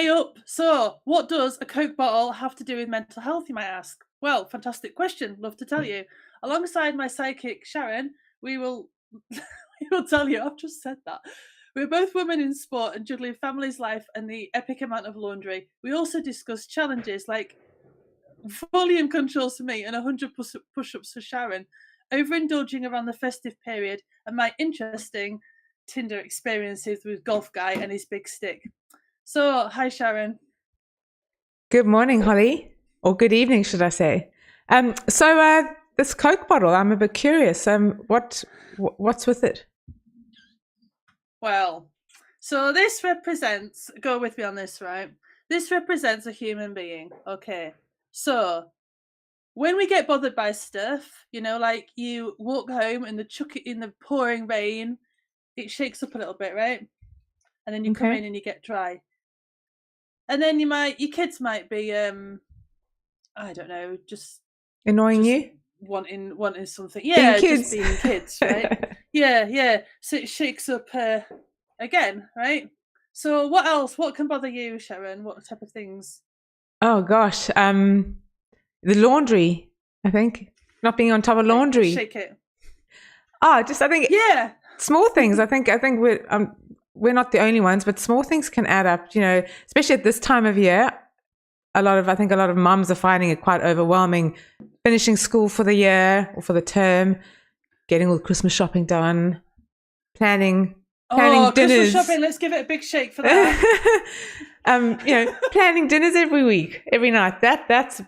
Hey up! So, what does a Coke bottle have to do with mental health, you might ask? Well, fantastic question. Love to tell you. Alongside my sidekick, Sharon, we will we will tell you. I've just said that. We're both women in sport and juggling family's life and the epic amount of laundry. We also discuss challenges like volume controls for me and 100 push-ups for Sharon, overindulging around the festive period, and my interesting Tinder experiences with Golf Guy and his big stick. So, hi Sharon. Good morning, Holly, or good evening, should I say? This Coke bottle, I'm a bit curious. What's with it? Well, so this represents, go with me on this, right? This represents a human being, okay? So, when we get bothered by stuff, like you walk home and chuck it in the pouring rain, it shakes up a little bit, right? And then you come in and you get dry. And then your kids might be, I don't know, just annoying you, wanting something. Yeah, being just being kids, right? yeah. So it shakes up again, right? So what else? What can bother you, Sharon? What type of things? Oh gosh, the laundry. I think not being on top of laundry. Shake it. I think small things. I think we're not the only ones, but small things can add up, especially at this time of year. I think a lot of mums are finding it quite overwhelming, finishing school for the year or for the term, getting all the Christmas shopping done, planning dinners. Christmas shopping, let's give it a big shake for that. Planning dinners every week, every night. That's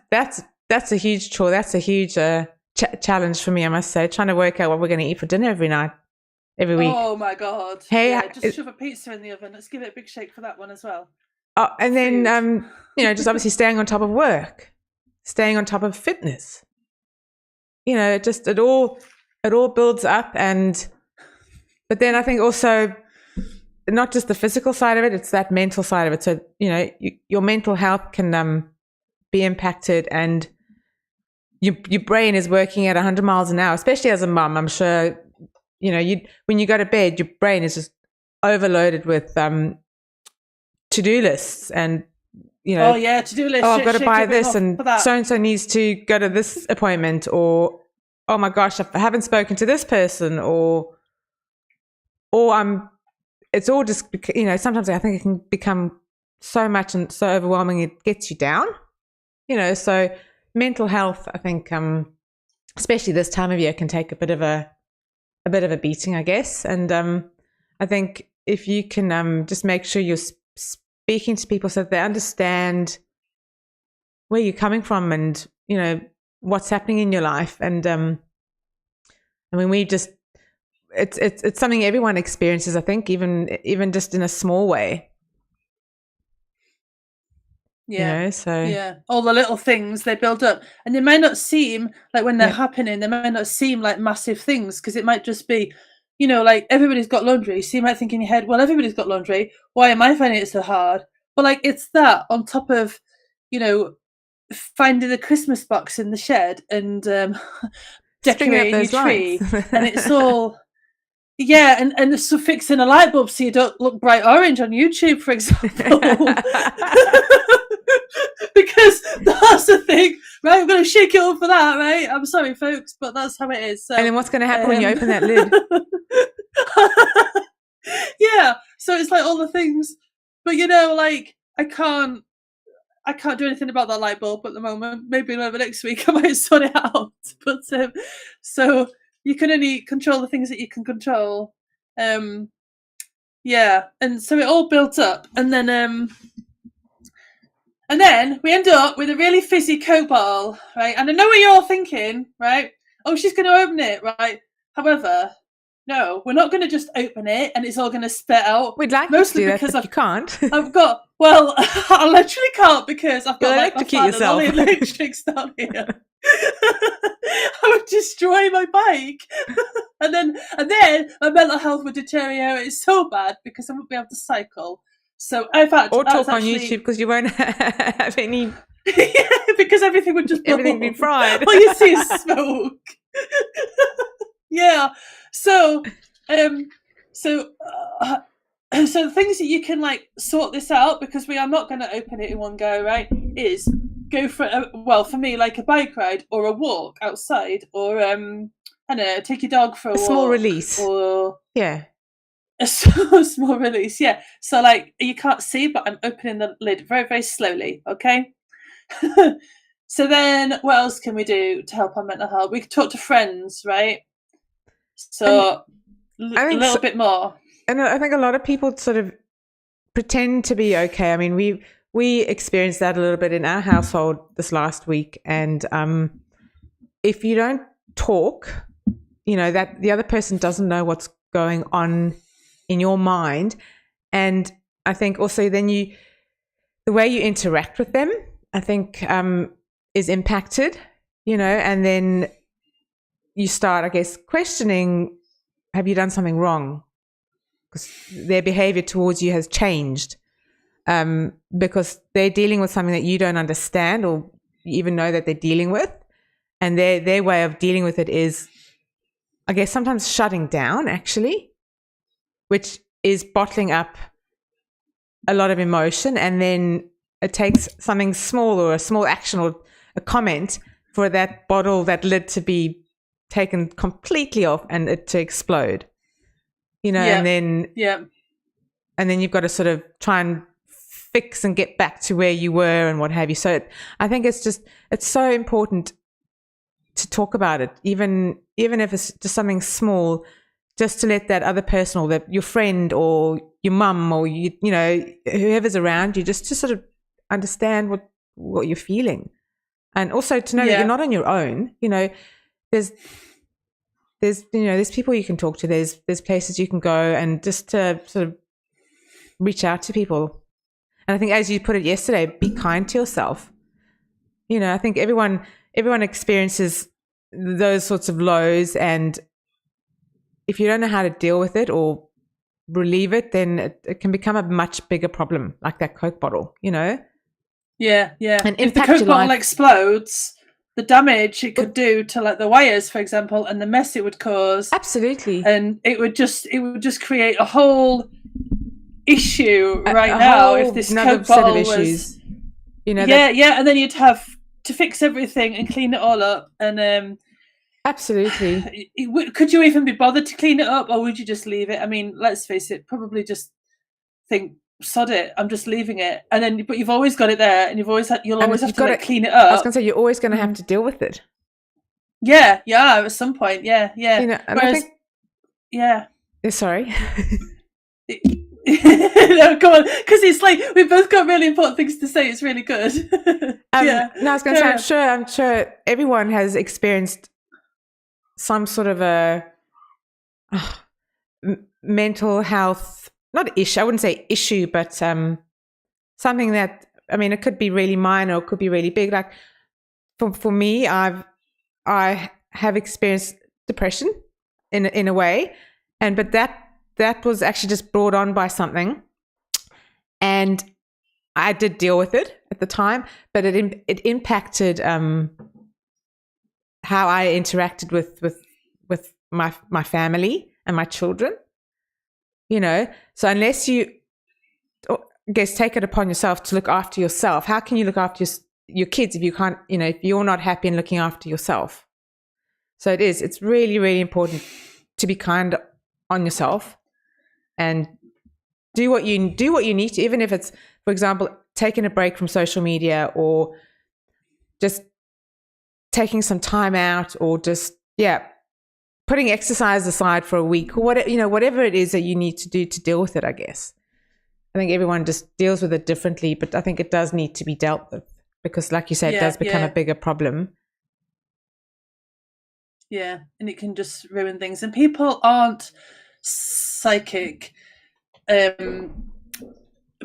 a huge chore. That's a huge challenge for me, I must say, trying to work out what we're going to eat for dinner every night. Every week. Oh my God. Hey, just shove a pizza in the oven. Let's give it a big shake for that one as well. Oh, and then, just obviously staying on top of work, staying on top of fitness. It all builds up. But then I think also not just the physical side of it, it's that mental side of it. So, your mental health can be impacted, and your brain is working at 100 miles an hour, especially as a mum. I'm sure when you go to bed, your brain is just overloaded with to-do lists and, to-do lists. I've got to buy this, and so-and-so needs to go to this appointment, or, oh my gosh, I haven't spoken to this person, or it's all just, sometimes I think it can become so much and so overwhelming it gets you down, so mental health, I think, especially this time of year, can take a bit of a beating, I guess. And I think if you can just make sure you're speaking to people so that they understand where you're coming from and, what's happening in your life. And it's something everyone experiences, I think, even just in a small way. Yeah. All the little things, they build up, and they may not seem like, when they're happening, they might not seem like massive things, because it might just be, like everybody's got laundry. So you might think in your head, well, everybody's got laundry. Why am I finding it so hard? But it's that on top of, finding the Christmas box in the shed and decorating your tree, and it's all. Yeah, and so fixing a light bulb so you don't look bright orange on YouTube, for example. Because that's the thing, right? I'm going to shake it up for that, right? I'm sorry, folks, but that's how it is. So, and then what's going to happen when you open that lid? Yeah, so it's like all the things, but I can't do anything about that light bulb at the moment. Maybe over next week I might sort it out. But so you can only control the things that you can control. And so it all built up, and then we end up with a really fizzy Coke bottle, right? And I know what you're all thinking, right? Oh, she's going to open it, right? However, no, we're not going to just open it and it's all going to spit out. We'd like mostly to do because that, but you can't. I literally can't, because I've got my fan and all the electrics down here. I would destroy my bike, and then my mental health would deteriorate so bad because I wouldn't be able to cycle. So in fact, or talk on YouTube, because you won't have any. Because everything would just everything be fried. All you see is smoke. Yeah. So So the things that you can like sort this out, because we are not going to open it in one go, right? Is go for for me, like a bike ride or a walk outside, or I don't know, take your dog for a walk, small release, or yeah, a small release, yeah. So like you can't see, but I'm opening the lid very, very slowly. Okay. So then, what else can we do to help our mental health? We can talk to friends, right? So I a think little bit more. And I think a lot of people sort of pretend to be okay. I mean, we experienced that a little bit in our household this last week, and if you don't talk, that the other person doesn't know what's going on in your mind, and I think also then the way you interact with them, I think, is impacted, and then you start, I guess, questioning, have you done something wrong? Because their behavior towards you has changed, because they're dealing with something that you don't understand or even know that they're dealing with. And their way of dealing with it is, I guess, sometimes shutting down, actually, which is bottling up a lot of emotion. And then it takes something small, or a small action or a comment, for that lid to be taken completely off and it to explode. And then you've got to sort of try and fix and get back to where you were and what have you. So I think it's so important to talk about it, even if it's just something small, just to let that other person, or your friend or your mum, or whoever's around you, just to sort of understand what you're feeling, and also to know that you're not on your own. There's people you can talk to. There's places you can go, and just to sort of reach out to people. And I think, as you put it yesterday, be kind to yourself. I think everyone experiences those sorts of lows, and if you don't know how to deal with it or relieve it, then it can become a much bigger problem, like that Coke bottle. Yeah. And if the Coke bottle explodes, the damage it could do to like the wires, for example, and the mess it would cause. Absolutely. And it would just create a whole issue now if this Coke bottle was and then you'd have to fix everything and clean it all up, and absolutely. Could you even be bothered to clean it up, or would you just leave it? I mean, let's face it, probably just think, sod it, I'm just leaving it. And then, but you've always got it there, and you'll always have to clean it up. I was going to say, you're always going to have to deal with it. Yeah, at some point, yeah. And whereas, I think, sorry. No, come on, because it's like we've both got really important things to say. It's really good. No, I was going to say, I'm sure everyone has experienced some sort of a mental health, not issue, I wouldn't say issue, but something that, I mean, it could be really minor, or it could be really big. Like for me, I have experienced depression in a way, but that was actually just brought on by something, and I did deal with it at the time, but it impacted how I interacted with my family and my children. So unless you, I guess, take it upon yourself to look after yourself, how can you look after your kids if you can't, if you're not happy in looking after yourself? So it's really, really important to be kind on yourself and do what you need to, even if it's, for example, taking a break from social media, or just taking some time out, or just putting exercise aside for a week, or whatever it is that you need to do to deal with it. I guess I think everyone just deals with it differently, but I think it does need to be dealt with, because, like you said, it does become a bigger problem. Yeah, and it can just ruin things. And people aren't psychic.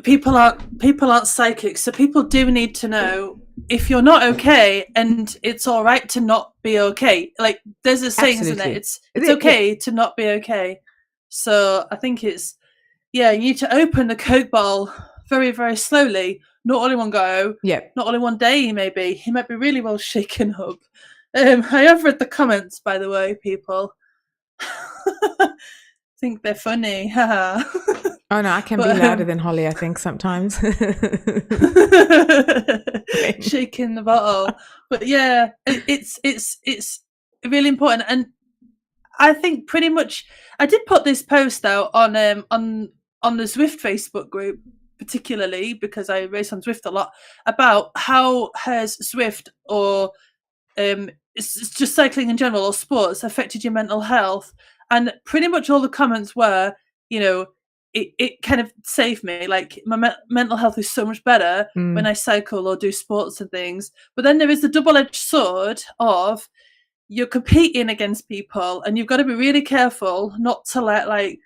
People aren't psychic, so people do need to know if you're not okay, and it's all right to not be okay. Like, there's a saying, isn't it? It's okay to not be okay. So I think it's you need to open the Coke bottle very, very slowly, not all in one go. Yeah, not all in one day. Maybe he might be really well shaken up. I have read the comments, by the way, people. Think they're funny. Oh no, I can be louder than Holly, I think, sometimes. Shaking the bottle. But yeah, it's really important. And I think pretty much I did put this post out on the Zwift Facebook group, particularly because I race on Zwift a lot, about how has Zwift or it's just cycling in general or sports affected your mental health. And pretty much all the comments were, it kind of saved me. Like my mental health is so much better when I cycle or do sports and things. But then there is the double-edged sword of you're competing against people, and you've got to be really careful not to let like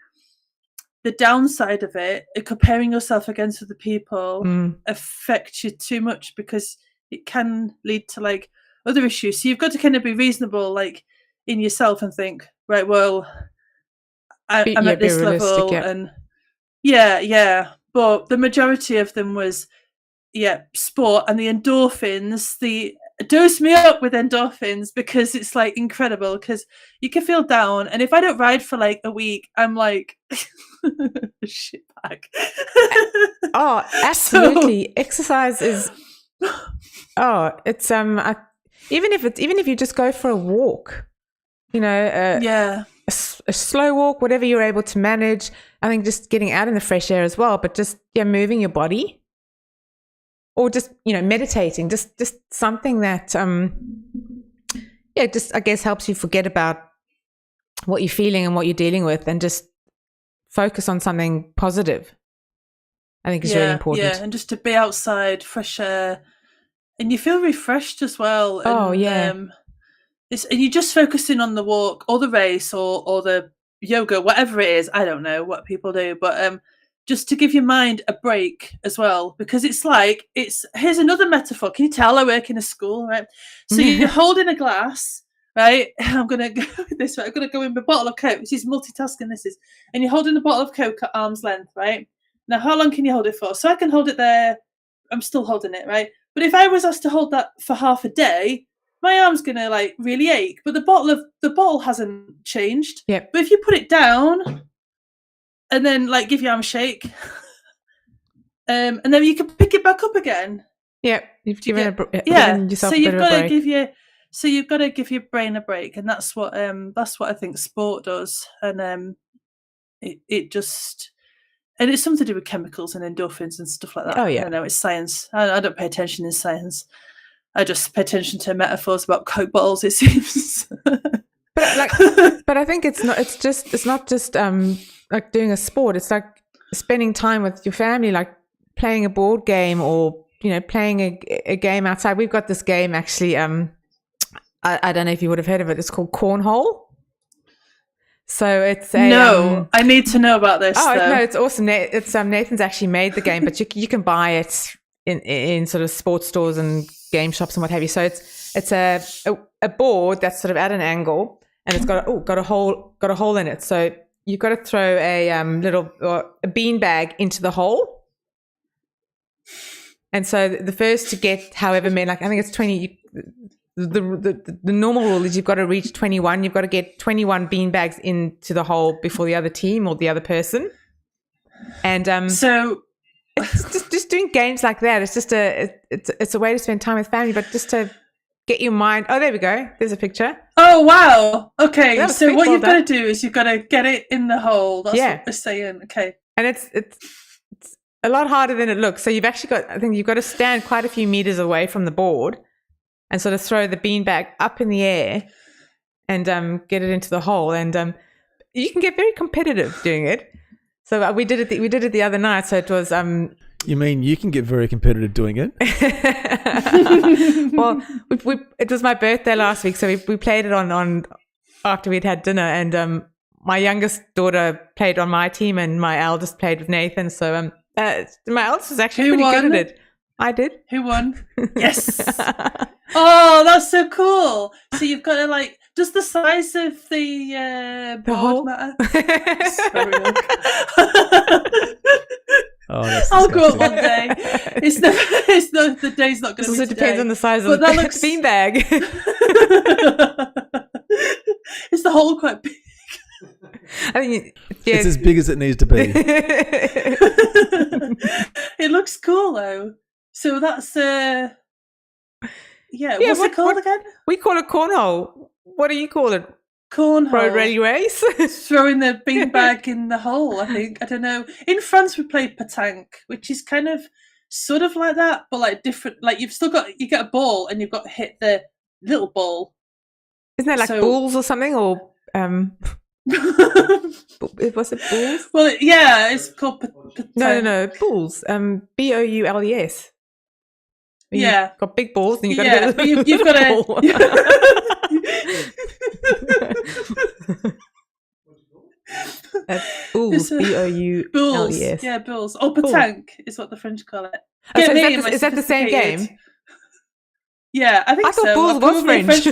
the downside of it, comparing yourself against other people, affect you too much, because it can lead to like other issues. So you've got to kind of be reasonable, like in yourself, and think, right, well, I'm at this level, and yeah. But the majority of them was sport, and the endorphins, the dose me up with endorphins, because it's like incredible, because you can feel down, and if I don't ride for like a week, I'm like shit bag. Oh, absolutely. So, exercise is it's even if you just go for a walk, a slow walk, whatever you're able to manage. I think just getting out in the fresh air as well, but just moving your body, or just meditating, just something that just I guess helps you forget about what you're feeling and what you're dealing with, and just focus on something positive. I think is really important. Yeah, and just to be outside, fresh air, and you feel refreshed as well. And, and you're just focusing on the walk or the race or the yoga, whatever it is. I don't know what people do, but just to give your mind a break as well, because here's another metaphor. Can you tell I work in a school, right? So you're holding a glass, right? I'm going to go this way. I'm going to go in a bottle of Coke. This is multitasking, and you're holding a bottle of Coke at arm's length, right? Now, how long can you hold it for? So I can hold it there. I'm still holding it, right? But if I was asked to hold that for half a day, my arm's going to like really ache. But the bottle hasn't changed. Yep. But if you put it down and then like give your arm a shake, and then you can pick it back up again. Yep. You've given yourself a bit of a break. You've got to give your brain a break, and that's what I think sport does. And it just. And it's something to do with chemicals and endorphins and stuff like that. Oh, yeah. I don't know, it's science. I don't pay attention in science. I just pay attention to metaphors about Coke bottles, it seems. But I think it's not just like doing a sport. It's like spending time with your family, like playing a board game, or playing a game outside. We've got this game actually. I don't know if you would have heard of it. It's called cornhole. So it's I need to know about this. Oh no, it's awesome. It's Nathan's actually made the game, but you can buy it in sort of sports stores and game shops and what have you. So it's a board that's sort of at an angle, and it's got a hole in it. So you've got to throw a bean bag into the hole, and so the first to get however many, like I think it's 20. The normal rule is you've got to reach 21. You've got to get 21 bean bags into the hole before the other team or the other person. And so it's just doing games like that. It's just it's a way to spend time with family, but just to get your mind. Oh, there we go. There's a picture. Oh wow. Okay. So what you've got to do is you've got to get it in the hole. That's what we're saying. Okay. And it's a lot harder than it looks. So you've got to stand quite a few meters away from the board and sort of throw the beanbag up in the air and get it into the hole. And you can get very competitive doing it. So we did it the other night. So it was. You mean you can get very competitive doing it? Well, it was my birthday last week, so we played it on after we'd had dinner, and my youngest daughter played on my team, and my eldest played with Nathan. So my eldest was actually pretty good at it. I did. Who won? Yes. Oh, that's so cool. So you've got to does the size of the board hole matter? Oh, I'll go up one day. The day's not going to be also today. Depends on the size of the beanbag. Is the hole quite big? I think It's as big as it needs to be. It looks cool though. So that's what's it called again? We call it cornhole. What do you call it? Cornhole. Road rally race? Throwing the beanbag in the hole, I think. I don't know. In France, we play pétanque, which is kind of sort of like that, but like different. Like you get a ball and you've got to hit the little ball. Isn't that like bulls or something? Or was it bulls? Well, yeah, it's called pétanque. No, bulls. BOULES. Yeah, you've got big balls and you've got to but you've got to. Bulls, BOULES. Bulls, yeah, bulls. Or pétanque is what the French call it. Oh, so is that the same game? Yeah, I think so. I thought bulls was French.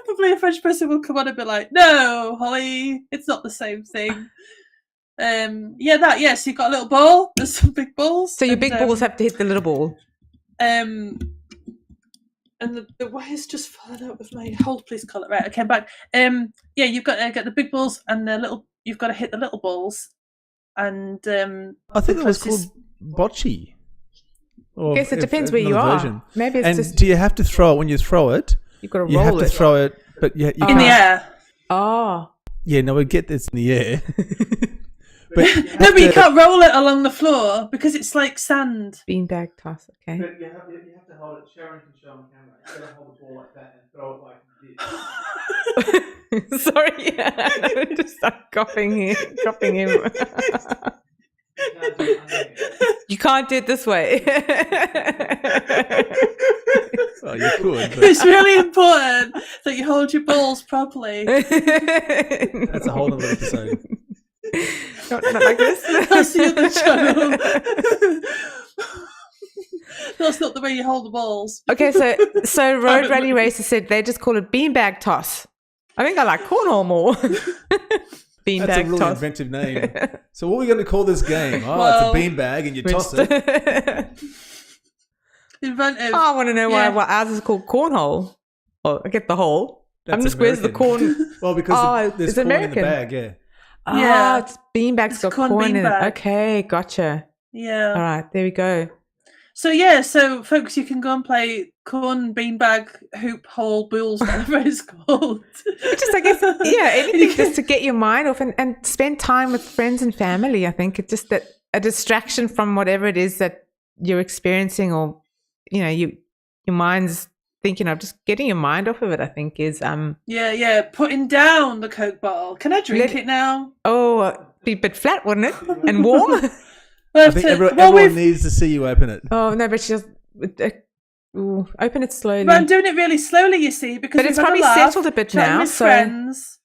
Probably a French person will come on and be like, "No, Holly, it's not the same thing." So you've got a little ball. There's some big balls. So your big balls have to hit the little ball. And the wire's just fallen out of my hold. Please call it right. I came back. You've got to get the big balls and the little. You've got to hit the little balls. And I think it was called bocce. I guess it depends where you are. Version. Maybe it's just. Do you have to throw it when you throw it? You've got to roll it. You have to throw it, but you in the air. Oh. Yeah, no, we get this in the air. But you can't roll it along the floor because it's like sand. Beanbag toss, okay. But you have to hold it. Sharon can show on camera. You got to hold the ball like that and throw it like this. Sorry, just start coughing him. You can't do it this way. Well, you could. But It's really important that you hold your balls properly. that's a whole other episode. Not like this. That's the other channel. That's not the way you hold the balls. Okay, so road rally racers said they just call it beanbag toss. I think I like cornhole more. Beanbag That's a really toss. inventive name. So what are we going to call this game? Oh, it's a beanbag and you toss it. Inventive. I want to know why ours is called cornhole. Oh, I get the hole. That's where's the corn? Well, because there's it's corn American. in the bag, yeah. Ah, it's beanbags got corn corn in it. beanbag. Okay, gotcha. Yeah. All right, there we go. So folks, you can go and play corn, beanbag, hoop, hole, bulls, whatever it's called. Just, I guess, anything just to get your mind off and spend time with friends and family. I think it's just that a distraction from whatever it is that you're experiencing, or your mind's thinking of. Just getting your mind off of it, I think, is putting down the Coke bottle. Can I drink it now? Oh, be a bit flat, wouldn't it? And warm. I think everyone needs to see you open it. Oh no, but she just open it slowly. But I'm doing it really slowly, you see, because it's probably settled a bit now. With friends.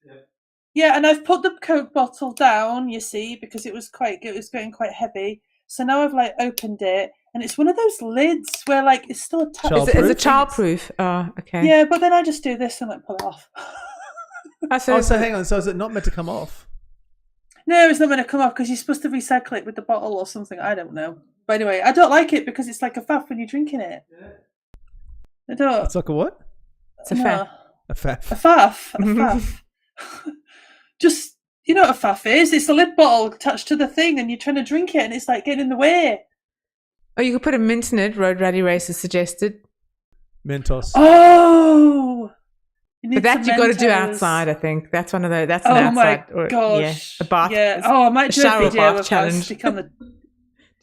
Yeah, and I've put the Coke bottle down, you see, because it was getting quite heavy. So now I've opened it, and it's one of those lids where it's still attached. Is it childproof? Oh, okay. Yeah, but then I just do this and pull it off. So hang on. So is it not meant to come off? No, it's not going to come off because you're supposed to recycle it with the bottle or something. I don't know. But anyway, I don't like it because it's like a faff when you're drinking it. I don't. It's like a what? It's a faff. A faff. A faff. A faff. Just, you know what a faff is? It's a lid bottle attached to the thing and you're trying to drink it and it's getting in the way. Oh, you could put a mint in it, Road Rally Racers suggested. Mentos. Oh! But that you've got to do outside, I think. That's one of the. That's an outside. Oh my gosh! A bath. Yeah. I might do a video of challenge. Stick on the.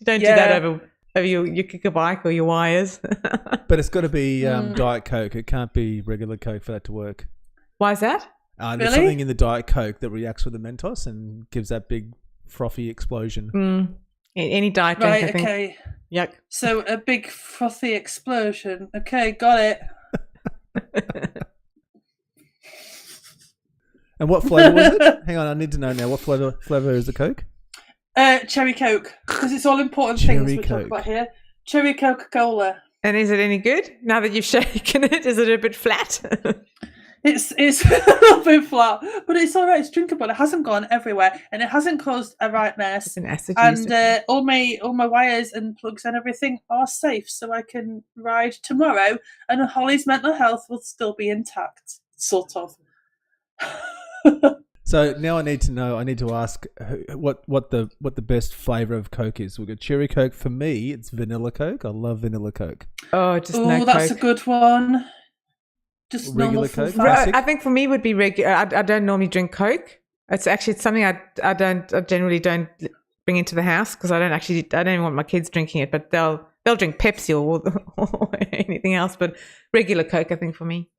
Don't do that over your kicker bike or your wires. But it's got to be Diet Coke. It can't be regular Coke for that to work. Why is that? There's something in the Diet Coke that reacts with the Mentos and gives that big frothy explosion. Any Diet Coke, I think. Okay. Yuck. So a big frothy explosion. Okay, got it. And what flavour was it? Hang on, I need to know now. What flavour is the Coke? Cherry Coke, because it's all important things we talk about here. Cherry Coca-Cola. And is it any good? Now that you've shaken it, is it a bit flat? It's a little bit flat, but it's all right. It's drinkable. It hasn't gone everywhere, and it hasn't caused a right mess. It's an acid and all my wires and plugs and everything are safe, so I can ride tomorrow, and Holly's mental health will still be intact, sort of. So now I need to know. I need to ask what the best flavor of Coke is. We've got cherry Coke. For me, it's vanilla Coke. I love vanilla Coke. Oh, that's Coke. a good one. Just Regular normal Coke. full-fat. I think for me would be regular. I don't normally drink Coke. It's something I generally don't bring into the house because I don't even want my kids drinking it. But they'll drink Pepsi or anything else. But regular Coke, I think for me.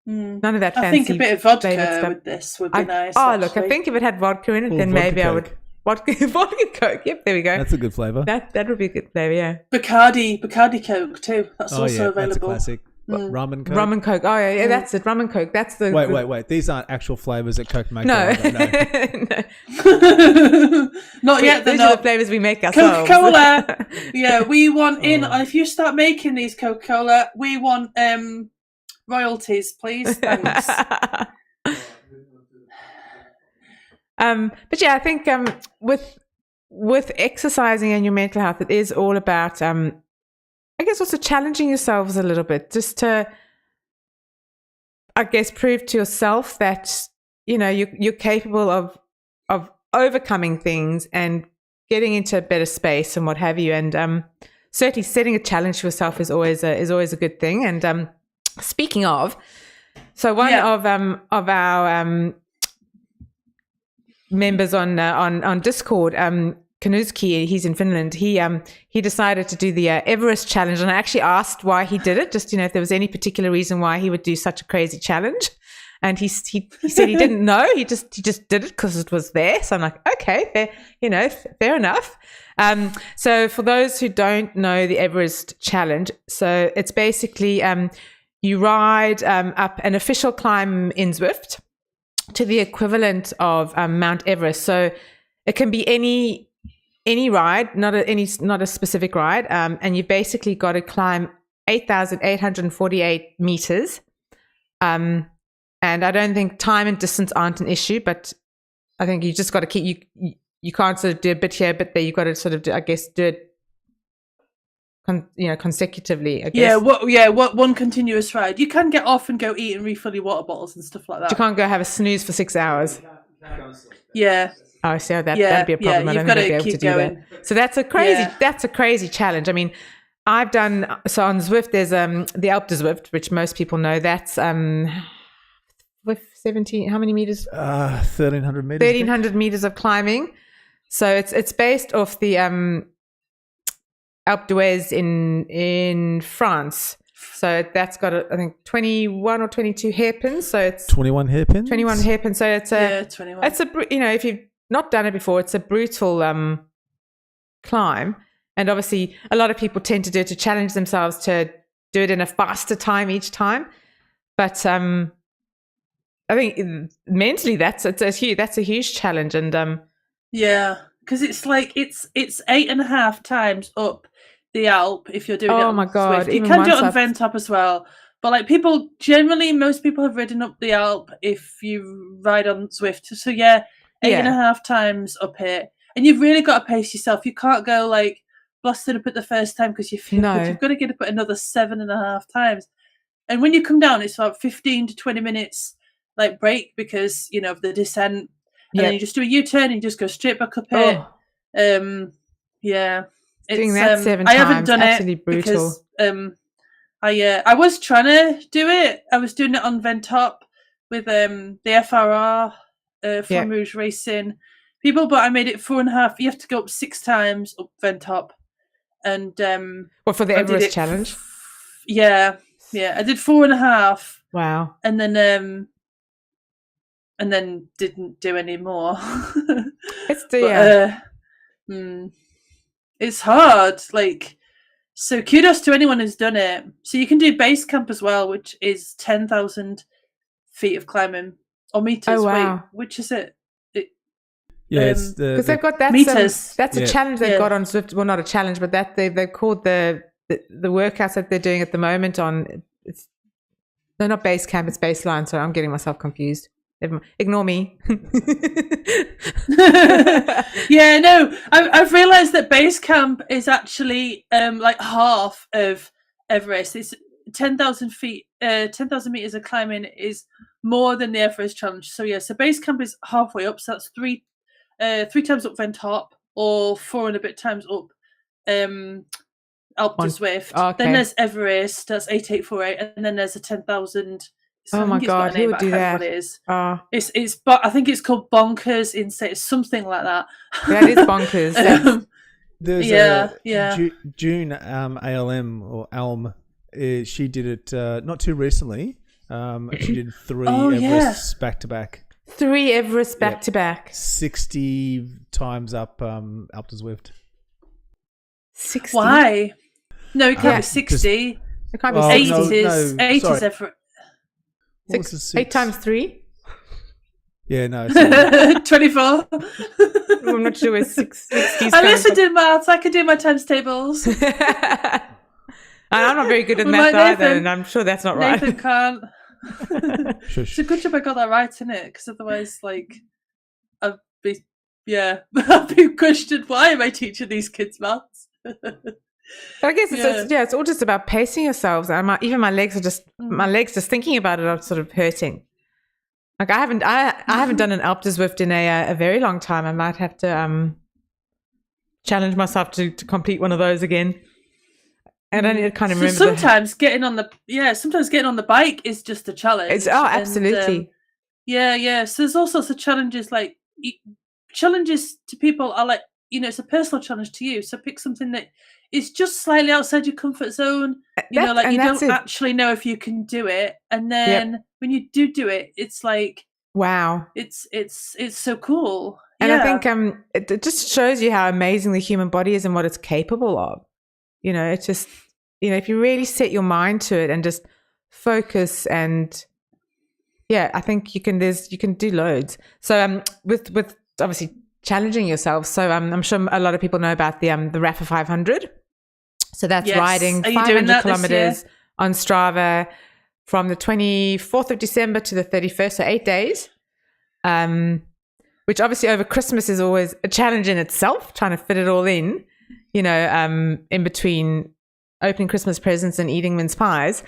None of that fancy. I think a bit of vodka stuff. with this would be nice. Oh, actually. look, I think if it had vodka in it, then maybe Coke. I would. Vodka Coke. Yep, there we go. That's a good flavor. That would be a good flavor, yeah. Bacardi Coke too. That's also available. That's a classic. Rum and Coke. Rum and Coke. Oh yeah, that's it. Rum and Coke. That's the. Wait. These aren't actual flavors that Coke makes. No. No. Not yet. These are the flavors we make ourselves. Coca-Cola. Yeah, we want in. If you start making these Coca-Cola, we want royalties, please. Thanks. But yeah, I think with exercising and your mental health, it is all about I guess also challenging yourselves a little bit, just to I guess prove to yourself that you're capable of overcoming things and getting into a better space and what have you. And certainly setting a challenge to yourself is always a good thing. And speaking of, so one of our members on Discord, Kanuski, he's in Finland. He decided to do the Everest challenge, and I actually asked why he did it. Just if there was any particular reason why he would do such a crazy challenge, and he said he didn't know. He just did it because it was there. So I'm like, okay, fair enough. So for those who don't know the Everest challenge, so it's basically you ride up an official climb in Zwift to the equivalent of Mount Everest. So it can be any ride, not a specific ride, and you've basically got to climb 8,848 meters. And I don't think time and distance aren't an issue, but I think you just got to keep you can't sort of do a bit here, a bit there. You've got to sort of do it consecutively, I guess. What one continuous ride. You can get off and go eat and refill your water bottles and stuff like that. You can't go have a snooze for 6 hours. Yeah. Oh, so that'd be a problem. I don't think I'd be able to do that. So that's a crazy challenge. I mean, I've done so on Zwift. There's the Alp de Zwift, which most people know. That's with 17. How many meters? 1,300 meters. 1,300 meters of climbing. So it's based off the Alpe d'Huez in France. So that's got I think 21 or 22 hairpins. So it's 21 hairpins. 21 hairpins. So it's 21. It's if you've not done it before, it's a brutal climb. And obviously, a lot of people tend to do it to challenge themselves to do it in a faster time each time. But I think mentally, that's a huge challenge. And because it's like it's 8.5 times up the Alp if you're doing it. Oh my God! Swift. You can do it on Ventop as well. But like most people have ridden up the Alp if you ride on Zwift. So 8.5 times up it, and you've really got to pace yourself. You can't go like blasted up at the first time because you feel good. You've got to get up at another 7.5 times. And when you come down, it's about 15 to 20 minutes like break because of the descent, and then you just do a U-turn and you just go straight back up it. Doing that 7 I times, haven't done absolutely it brutal. because I was trying to do it. I was doing it on Ventop with the FRR Flamme Rouge Racing people, but I made it 4.5. You have to go up 6 times up Ventop, and for the Everest challenge. I did 4.5. Wow. And then didn't do any more. It's hard. Like, so kudos to anyone who's done it. So you can do base camp as well, which is 10,000 feet of climbing or meters. Oh, wow. Wait, which is it? Because they've got that meters. That's a challenge they've got on Zwift. Well, not a challenge, but that they've called the workouts that they're doing at the moment on. They're not base camp, it's baseline. So I'm getting myself confused. Ignore me. I've realised that base camp is actually like half of Everest. It's 10,000 feet. 10,000 meters of climbing is more than the Everest challenge. So yeah, so base camp is halfway up, so that's three times up Van Top, or 4 and a bit times up Alpe d'Huez. Okay. Then there's Everest, that's 8848, and then there's a 10,000. Oh my God, who would do that? What it is. But I think it's called Bonkers Insane, something like that. That is bonkers. There's June ALM or ALM. She did it not too recently. She did 3 Everests back to back. 3 Everests back to back. 60 times up Alpe d'Huez. 60? Why? No, it can't be 60. It can't be 60. 8 is Everest. 8 times 3? Yeah, no. 24. I'm not sure where 60 is. Unless I did maths, I could do my times tables. And I'm not very good at math either, and I'm sure that's not right. Nathan can't. Shush. It's a good job I got that right, isn't it? Because otherwise, I'd be questioned. Why am I teaching these kids maths? I guess it's all just about pacing yourselves. Even my legs just thinking about it are sort of hurting. Like I haven't done an Alpe d'Huez in a very long time. I might have to challenge myself to complete one of those again. And I need to kind of remember. Sometimes getting on the bike is just a challenge. Absolutely. So there's all sorts of challenges. Like challenges to people are like, it's a personal challenge to you. So pick something that is just slightly outside your comfort zone. You don't actually know if you can do it, and then when you do it, it's like, wow, it's so cool. And I think it just shows you how amazing the human body is and what it's capable of. It's just, if you really set your mind to it and just focus, and I think you can do loads. So with obviously challenging yourself. So I'm sure a lot of people know about the Rapha 500. So that's riding 500 kilometers on Strava from the 24th of December to the 31st, so 8 days. Which obviously over Christmas is always a challenge in itself, trying to fit it all in. In between opening Christmas presents and eating mince pies.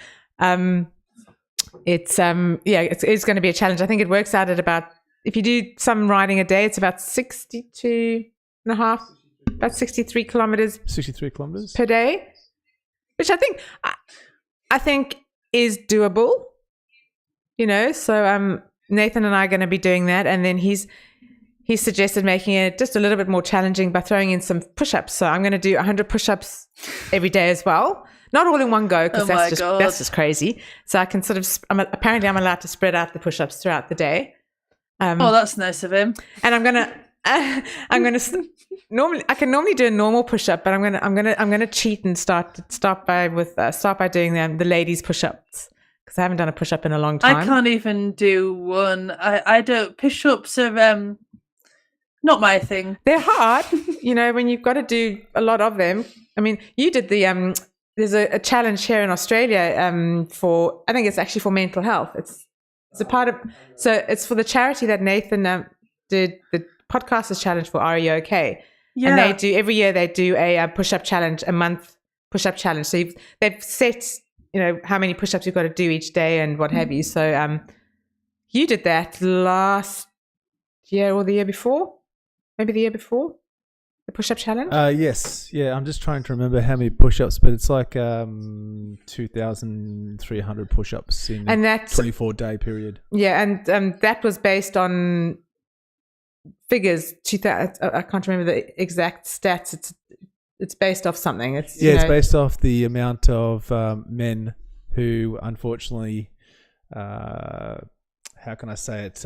It's going to be a challenge. I think it works out at about, if you do some riding a day, it's about 63 kilometers. 63 kilometers per day, which I think is doable. So Nathan and I are going to be doing that, and then he suggested making it just a little bit more challenging by throwing in some push-ups. So I'm going to do 100 push-ups every day as well. Not all in one go, because that's just crazy. So I can apparently I'm allowed to spread out the push-ups throughout the day. That's nice of him. And I'm gonna I can normally do a normal push-up, but I'm gonna cheat and start by doing the ladies push-ups, because I haven't done a push-up in a long time. I can't even do one. I don't. Push-ups are not my thing. They're hard, when you've got to do a lot of them. I mean, you did the there's a challenge here in Australia for, I think it's actually for mental health. It's a part of, so it's for the charity that Nathan did the podcasters challenge for. Are You Okay? Yeah. And every year they do a push-up challenge, a month push-up challenge. So they've set, how many push-ups you've got to do each day and what have you. So you did that last year or the year before? Maybe the year before? The push-up challenge? Yes. Yeah, I'm just trying to remember how many push-ups, but it's like 2,300 push-ups in a 24-day period. Yeah, and that was based on figures. I can't remember the exact stats. It's based off something. It's based off the amount of men who, unfortunately, how can I say it?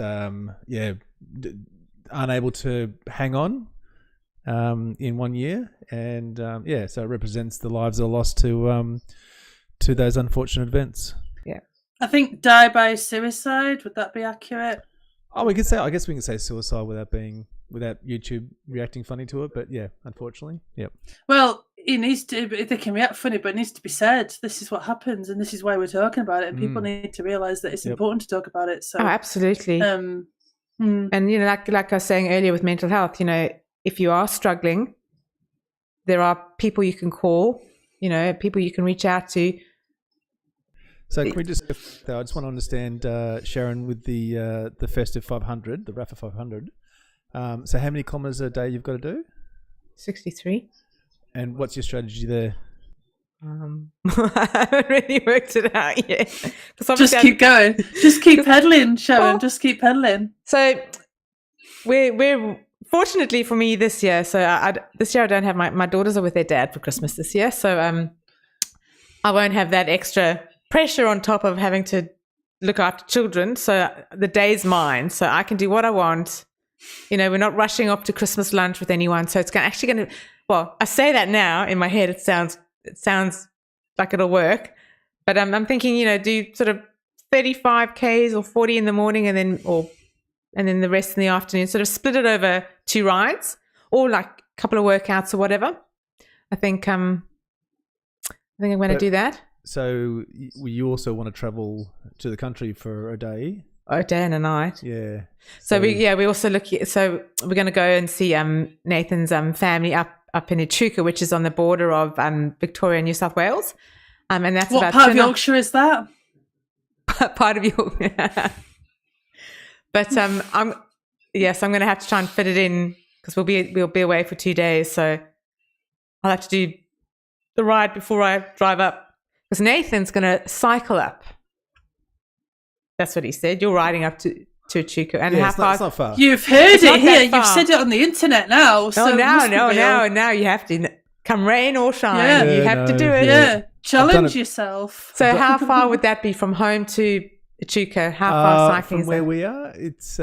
Unable to hang on in 1 year, and so it represents the lives that are lost to those unfortunate events. Yeah, I think die by suicide. Would that be accurate? Oh, I guess we can say suicide without YouTube reacting funny to it, but yeah, unfortunately, yep. Well, it needs to. They can react funny, but it needs to be said. This is what happens, and this is why we're talking about it. And people need to realize that it's important to talk about it. So, absolutely. And like I was saying earlier with mental health, if you are struggling, there are people you can call. People you can reach out to. So can we just? I just want to understand, Sharon, with the festive 500, the Rafa 500. So how many kilometers a day you've got to do? 63. And what's your strategy there? I haven't really worked it out yet. Just keep going. Just keep pedaling, Sharon. Just keep pedaling. So we're fortunately for me this year. So this year I don't have my daughters are with their dad for Christmas this year. So I won't have that extra pressure on top of having to look after children. So the day's mine. So I can do what I want. You know, we're not rushing off to Christmas lunch with anyone. So it's actually going to. Well, I say that now in my head. It sounds like it'll work, but I'm thinking, you know, do sort of 35 Ks or 40 in the morning and then the rest in the afternoon, sort of split it over 2 rides or like a couple of workouts or whatever. I think I'm going to do that. So you also want to travel to the country for a day? A day and a night. Yeah. So we also so we're going to go and see Nathan's family up in Echuca, which is on the border of Victoria and New South Wales. And that's what about part of Yorkshire is that? Part of Yorkshire. But I'm going to have to try and fit it in because we'll be away for 2 days. So I'll have to do the ride before I drive up because Nathan's going to cycle up. That's what he said. You're riding up to Echuca. And how far? It's not far. You've heard it here. You've said it on the internet now. So now you have to. Come rain or shine, you have to do it. Yeah, challenge yourself. So how far would that be from home to Echuca? How far cycling is from where we are? It's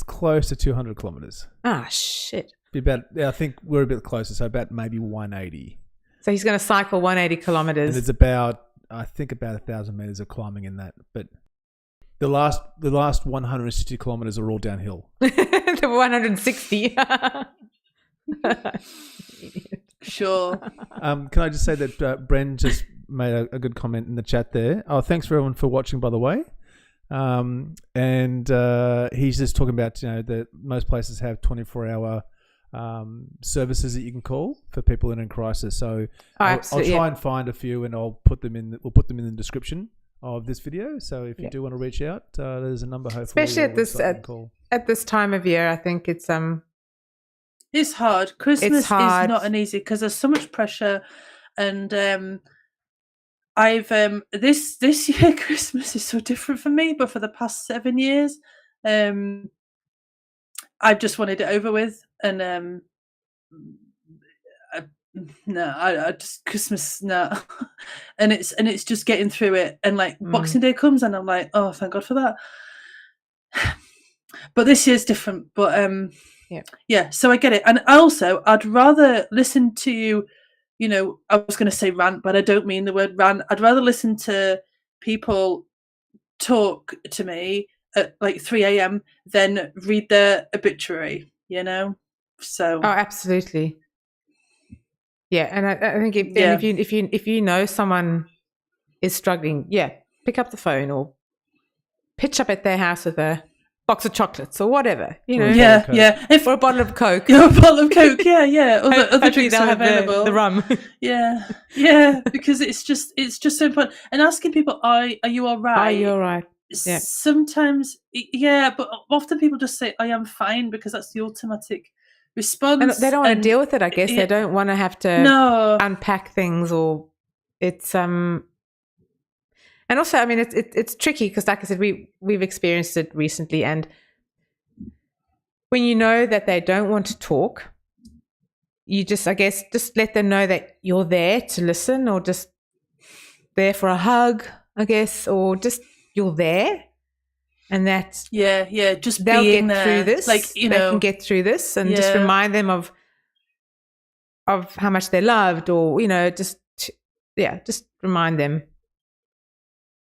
close to 200 kilometers. Ah, shit. I think we're a bit closer, so about maybe 180. So he's going to cycle 180 kilometers. And it's about 1,000 meters of climbing in that, but the last 160 kilometers are all downhill. The 160. Sure. Can I just say that Bren just made a good comment in the chat there. Oh, thanks for everyone for watching, by the way. And he's just talking about, you know, that most places have 24-hour services that you can call for people in crisis. So I'll try and find a few, and we'll put them in the description of this video. So if you do want to reach out, there's a number. Hopefully, especially at this time of year, I think it's hard. Christmas is not an easy because there's so much pressure, and I've this year Christmas is so different for me. But for the past 7 years, I've just wanted it over with, and I just Christmas and it's just getting through it, and like Boxing Day comes, and I'm like, oh, thank God for that. But this year's different. But yeah, so I get it. And also, I'd rather listen to you know, I was going to say rant, but I don't mean the word rant. I'd rather listen to people talk to me at like 3 a.m. than read their obituary, you know? So. Oh, absolutely. Yeah. And I think if you know someone is struggling, pick up the phone or pitch up at their house with a box of chocolates or whatever, you know. Or a bottle of Coke. Yeah, a bottle of Coke. Yeah. Other drinks are available. The rum. Yeah. Because it's just so important. And asking people, are you all right? Are you all right? Yeah. Sometimes, but often people just say, I am fine, because that's the automatic response. And they don't want to deal with it, I guess. They don't want to have to unpack things, or it's and also, I mean, it's tricky because, like I said, we've experienced it recently, and when you know that they don't want to talk, you just let them know that you're there to listen, or just there for a hug, I guess, or just you're there, and that just they'll being get there. through this. Like, you know, they can get through this, and just remind them of how much they're loved, or, you know, just remind them.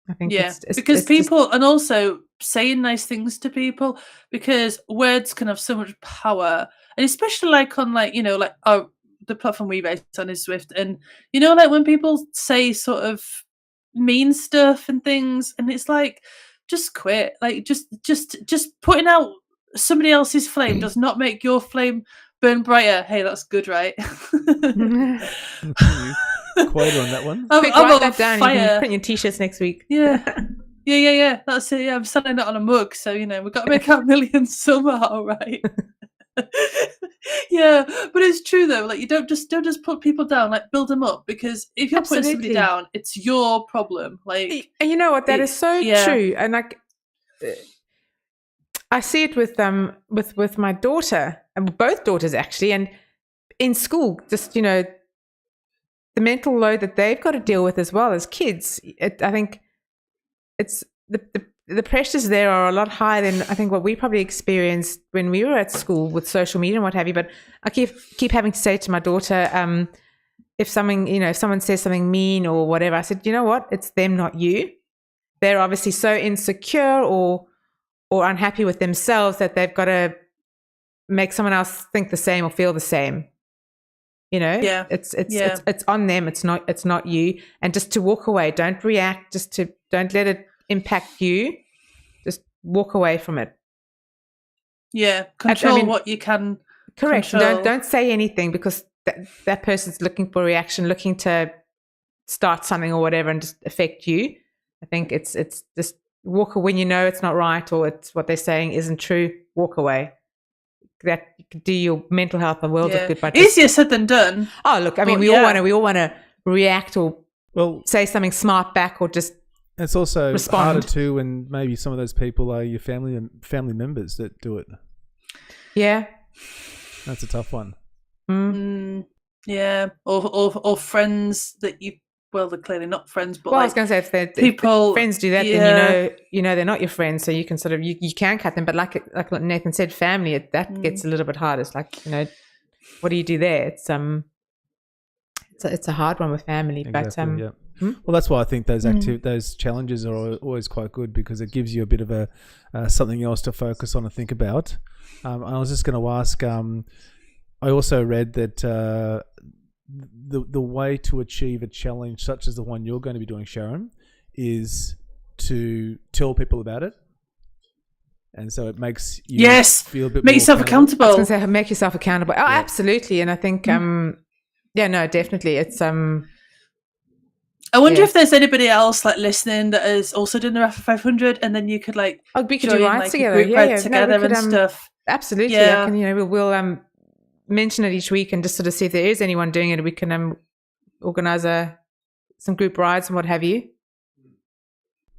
I think because people, and also saying nice things to people, because words can have so much power, and especially like on the platform we race on is Swift, and you know, like when people say sort of mean stuff and things, and it's like, just quit. Like just putting out somebody else's flame does not make your flame burn brighter. Hey, that's good, right? quote on that one. I'm Quick, on write that down. You fire. can print your t-shirts next week. Yeah. Yeah. That's it. Yeah, I'm selling it on a mug, so we've got to make our millions somehow, right? Yeah, but it's true though. Like, you don't just put people down. Like, build them up, because if you're putting somebody Absolutely. down, it's your problem. Like, And you know what? That is so yeah. true. And like, I see it with my daughter, and both daughters actually, and in school, just the mental load that they've got to deal with as well as kids. I think it's the pressures there are a lot higher than I think what we probably experienced when we were at school with social media and what have you. But I keep having to say to my daughter, if someone says something mean or whatever, I said, you know what? It's them, not you. They're obviously so insecure or unhappy with themselves that they've got to make someone else think the same or feel the same. Yeah. It's on them. It's not you. And just to walk away, don't react. Don't let it impact you. Just walk away from it. Yeah, control what you can. Correct. Control. Don't say anything, because that person's looking for a reaction, looking to start something or whatever, and just affect you. I think it's just walk away when you know it's not right, or it's what they're saying isn't true. Walk away. That could do your mental health a world of good. But easier said than done. Oh, look, I mean, we all want to react or say something smart back, or just it's also respond. Harder too when maybe some of those people are your family members that do it. Yeah, that's a tough one. Yeah, or friends that you. Well, they're clearly not friends, but I was going to say, if friends do that, then they're not your friends, so you can sort of you can cut them. But like Nathan said, family, that gets a little bit harder. It's like, what do you do there? It's a hard one with family. Exactly, but Well, that's why I think those challenges are always quite good, because it gives you a bit of a something else to focus on and think about. I was just going to ask. I also read that. The way to achieve a challenge such as the one you're going to be doing, Sharon, is to tell people about it, and so it makes you feel a bit make more yourself accountable. I was going to say, make yourself accountable. Oh, absolutely. And I think, definitely, it's I wonder if there's anybody else like listening that is also doing the Rapid 500, and then you could we could do rides together, together and stuff. Absolutely, I can, we'll mention it each week and just sort of see if there is anyone doing it. We can organise some group rides and what have you.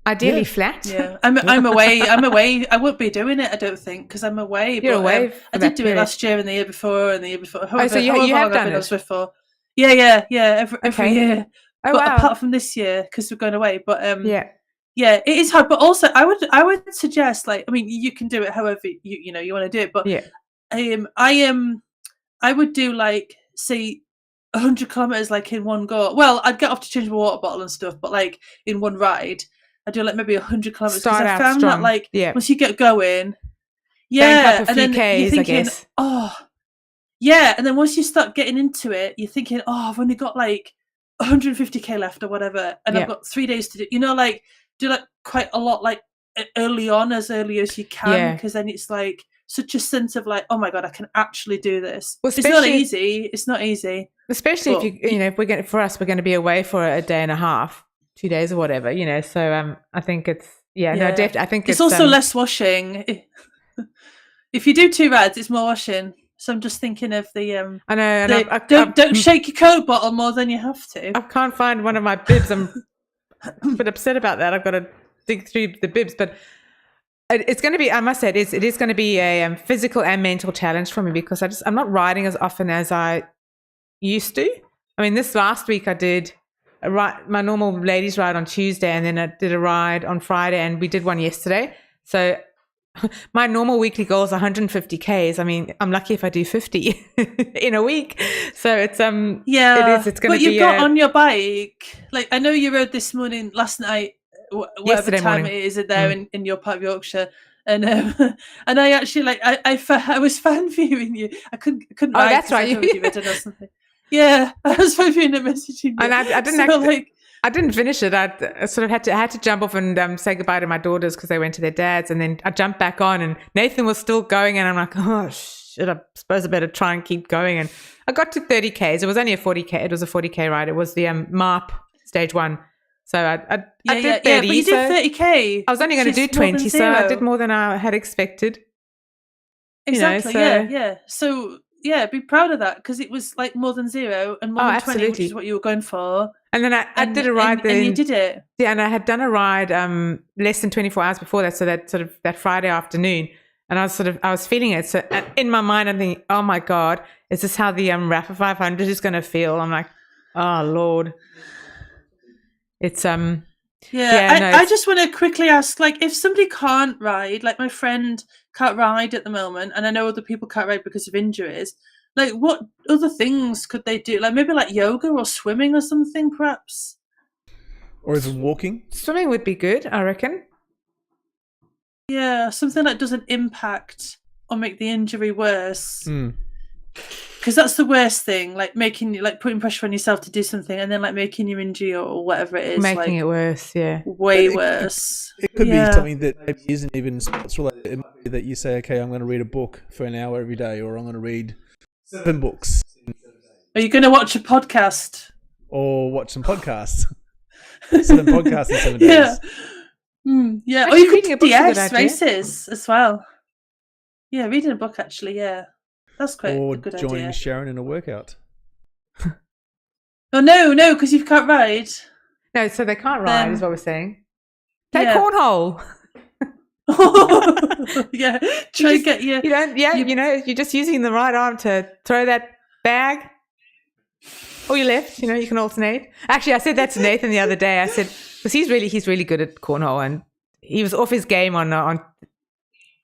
Ideally flat. Yeah, I'm away. I won't be doing it, I don't think, because I'm away. You're away. I did do it last year and the year before and the year before. So you have done it before. Yeah. Every year. Oh, but wow. apart from this year, because we're going away. But yeah, it is hard. But also, I would suggest, you can do it however you want to do it. But I would do say 100 kilometers in one go. Well, I'd get off to change my water bottle and stuff, but in one ride, I'd do maybe 100 kilometers. Start I out found strong. that once you get going, bank up a few and then you're thinking, I guess. and then once you start getting into it, you're thinking, I've only got 150k left or whatever, and I've got 3 days to do. Do quite a lot early as you can, because then it's such a sense of oh my god, I can actually do this. Well, it's not easy, especially if we're going to be away for a day and a half, 2 days or whatever, so I think it's definitely. I think it's also less washing. If you do 2 rides, it's more washing. So I'm just thinking of the I know, and don't shake your Coke bottle more than you have to. I can't find one of my bibs. I'm a bit upset about that. I've got to dig through the bibs, but it's going to be, I must say, it is going to be a physical and mental challenge for me, because I'm not riding as often as I used to. I mean, this last week I did my normal ladies ride on Tuesday, and then I did a ride on Friday, and we did one yesterday. So my normal weekly goal is 150 Ks. I mean, I'm lucky if I do 50 in a week. So it's it is. It's going to be. But you've got on your bike. I know you rode this morning, last night, whatever time morning. it is there in your part of Yorkshire, and I actually I was fan viewing you. I couldn't. Oh, that's right. You'd ridden or something. Yeah, I was fan viewing and messaging you. And I didn't actually. I didn't finish it. I sort of had to jump off and say goodbye to my daughters because they went to their dads, and then I jumped back on, and Nathan was still going, and I'm like, oh shit, I suppose I better try and keep going. And I got to 30 Ks. It was only a 40K. It was a 40K ride. It was the MARP stage 1. So I did 30. Yeah, but you did 30K. I was only going to do 20, so I did more than I had expected. Exactly. You know, so, yeah. So yeah, be proud of that because it was like more than 0 and more than 20, which is what you were going for. And then I did a ride and you did it. Yeah, and I had done a ride less than 24 hours before that, so that sort of that Friday afternoon, and I was feeling it. So in my mind, I'm thinking, oh my god, is this how the Rapper 500 is going to feel? I'm like, oh Lord, it's I just want to quickly ask, like, if somebody can't ride, like my friend can't ride at the moment, and I know other people can't ride because of injuries. Like, what other things could they do? Like, maybe like yoga or swimming or something, perhaps? Or even walking? Swimming would be good, I reckon. Yeah, something that doesn't impact or make the injury worse. Because that's the worst thing, like putting pressure on yourself to do something and then like making your injury or whatever it is. Making it worse, yeah. Way worse. It could be something that maybe isn't even sports related. It might be that you say, okay, I'm going to read a book for an hour every day, or I'm going to read 7 books. Are you going to watch a podcast? Or watch some podcasts. 7 podcasts in 7 days. Yeah. Yeah. Or you could do races as well. Yeah, reading a book actually, yeah. That's quite a good idea. Or joining Sharon in a workout. Oh, no, because you can't ride. No, so they can't ride is what we're saying. Play cornhole. Yeah, try and get your... you're just using the right arm to throw that bag. Or your left, you can alternate. Actually, I said that to Nathan the other day. I said, because he's really good at cornhole, and he was off his game on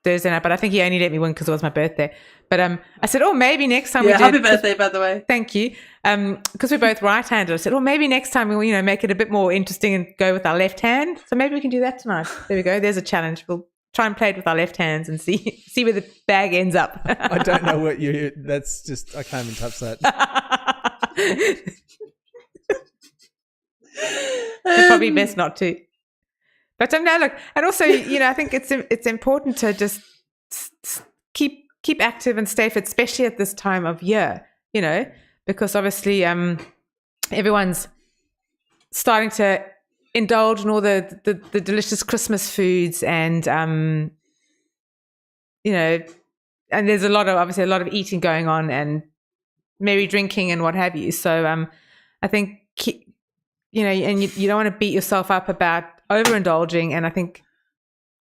Thursday night, but I think he only let me win because it was my birthday. But I said, maybe next time we do happy birthday, by the way. Thank you. Because we're both right-handed. I said, maybe next time we'll, make it a bit more interesting and go with our left hand. So maybe we can do that tonight. There we go. There's a challenge. We'll try and play it with our left hands and see where the bag ends up. I don't know what that's just, I can't even touch that. So probably best not to. But no, look, and also, I think it's important to just keep active and stay fit, especially at this time of year, because obviously everyone's starting to indulge in all the delicious Christmas foods, and and there's a lot of eating going on and merry drinking and what have you. So I think and you don't want to beat yourself up about overindulging, and I think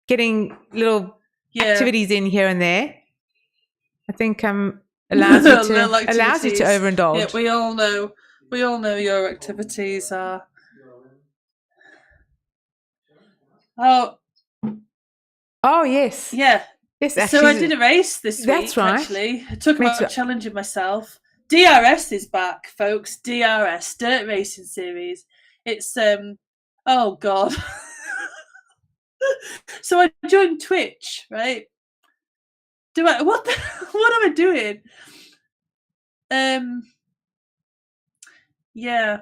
getting little activities in here and there, I think allows you to overindulge. Yeah, we all know your activities are. Oh yes. Yeah. Yes, actually, so I did a race this week. That's right. Actually, I talk about challenging myself. DRS is back, folks. DRS, Dirt Racing Series. It's oh god. So I joined Twitch, right? What am I doing? Yeah.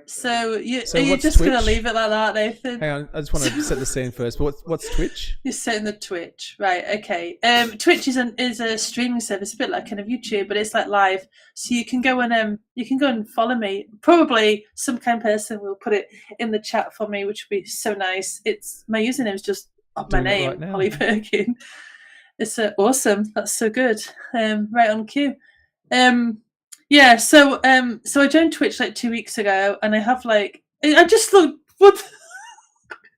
So are you just going to leave it like that, Nathan? Hang on, I just want to set the scene first. But what's Twitch? You're setting the Twitch, right? Okay. Twitch is a streaming service, a bit like kind of YouTube, but it's like live. So you can go and follow me. Probably some kind of person will put it in the chat for me, which would be so nice. It's my username is just my name, right, Hollie Perkin. It's awesome. That's so good. Right on cue. Yeah, so I joined Twitch like 2 weeks ago, and I have I just look what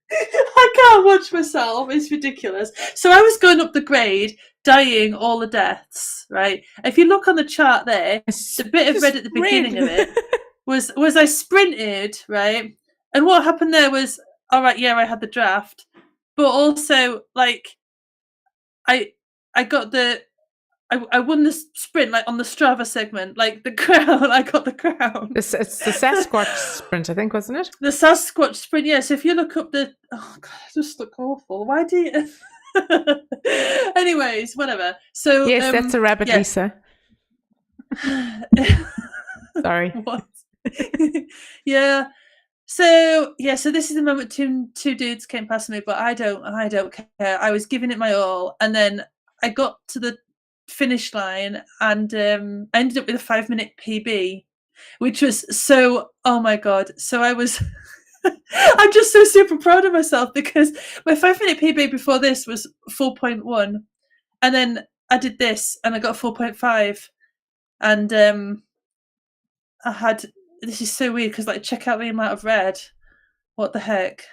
I can't watch myself. It's ridiculous. So I was going up the grade, dying all the deaths, right? If you look on the chart there, the bit of red at the beginning of it was I sprinted, right? And what happened there was, all right, yeah, I had the draft, but also I got I won the sprint on the Strava segment, the crown. I got the crown. It's the Sasquatch sprint, I think, wasn't it? The Sasquatch sprint, yeah. So if you look up God, I just look awful. Why do you? Anyways, whatever. So yes, that's a rabbit, yeah. Lisa. Sorry. What? Yeah. So this is the moment two dudes came past me, but I don't care. I was giving it my all, and then I got to the finish line, and I ended up with a 5-minute PB, which was so, oh my god. So I was I'm just so super proud of myself, because my 5-minute PB before this was 4.1, and then I did this and I got 4.5, and I had, this is so weird, because like, check out the amount of red. What the heck?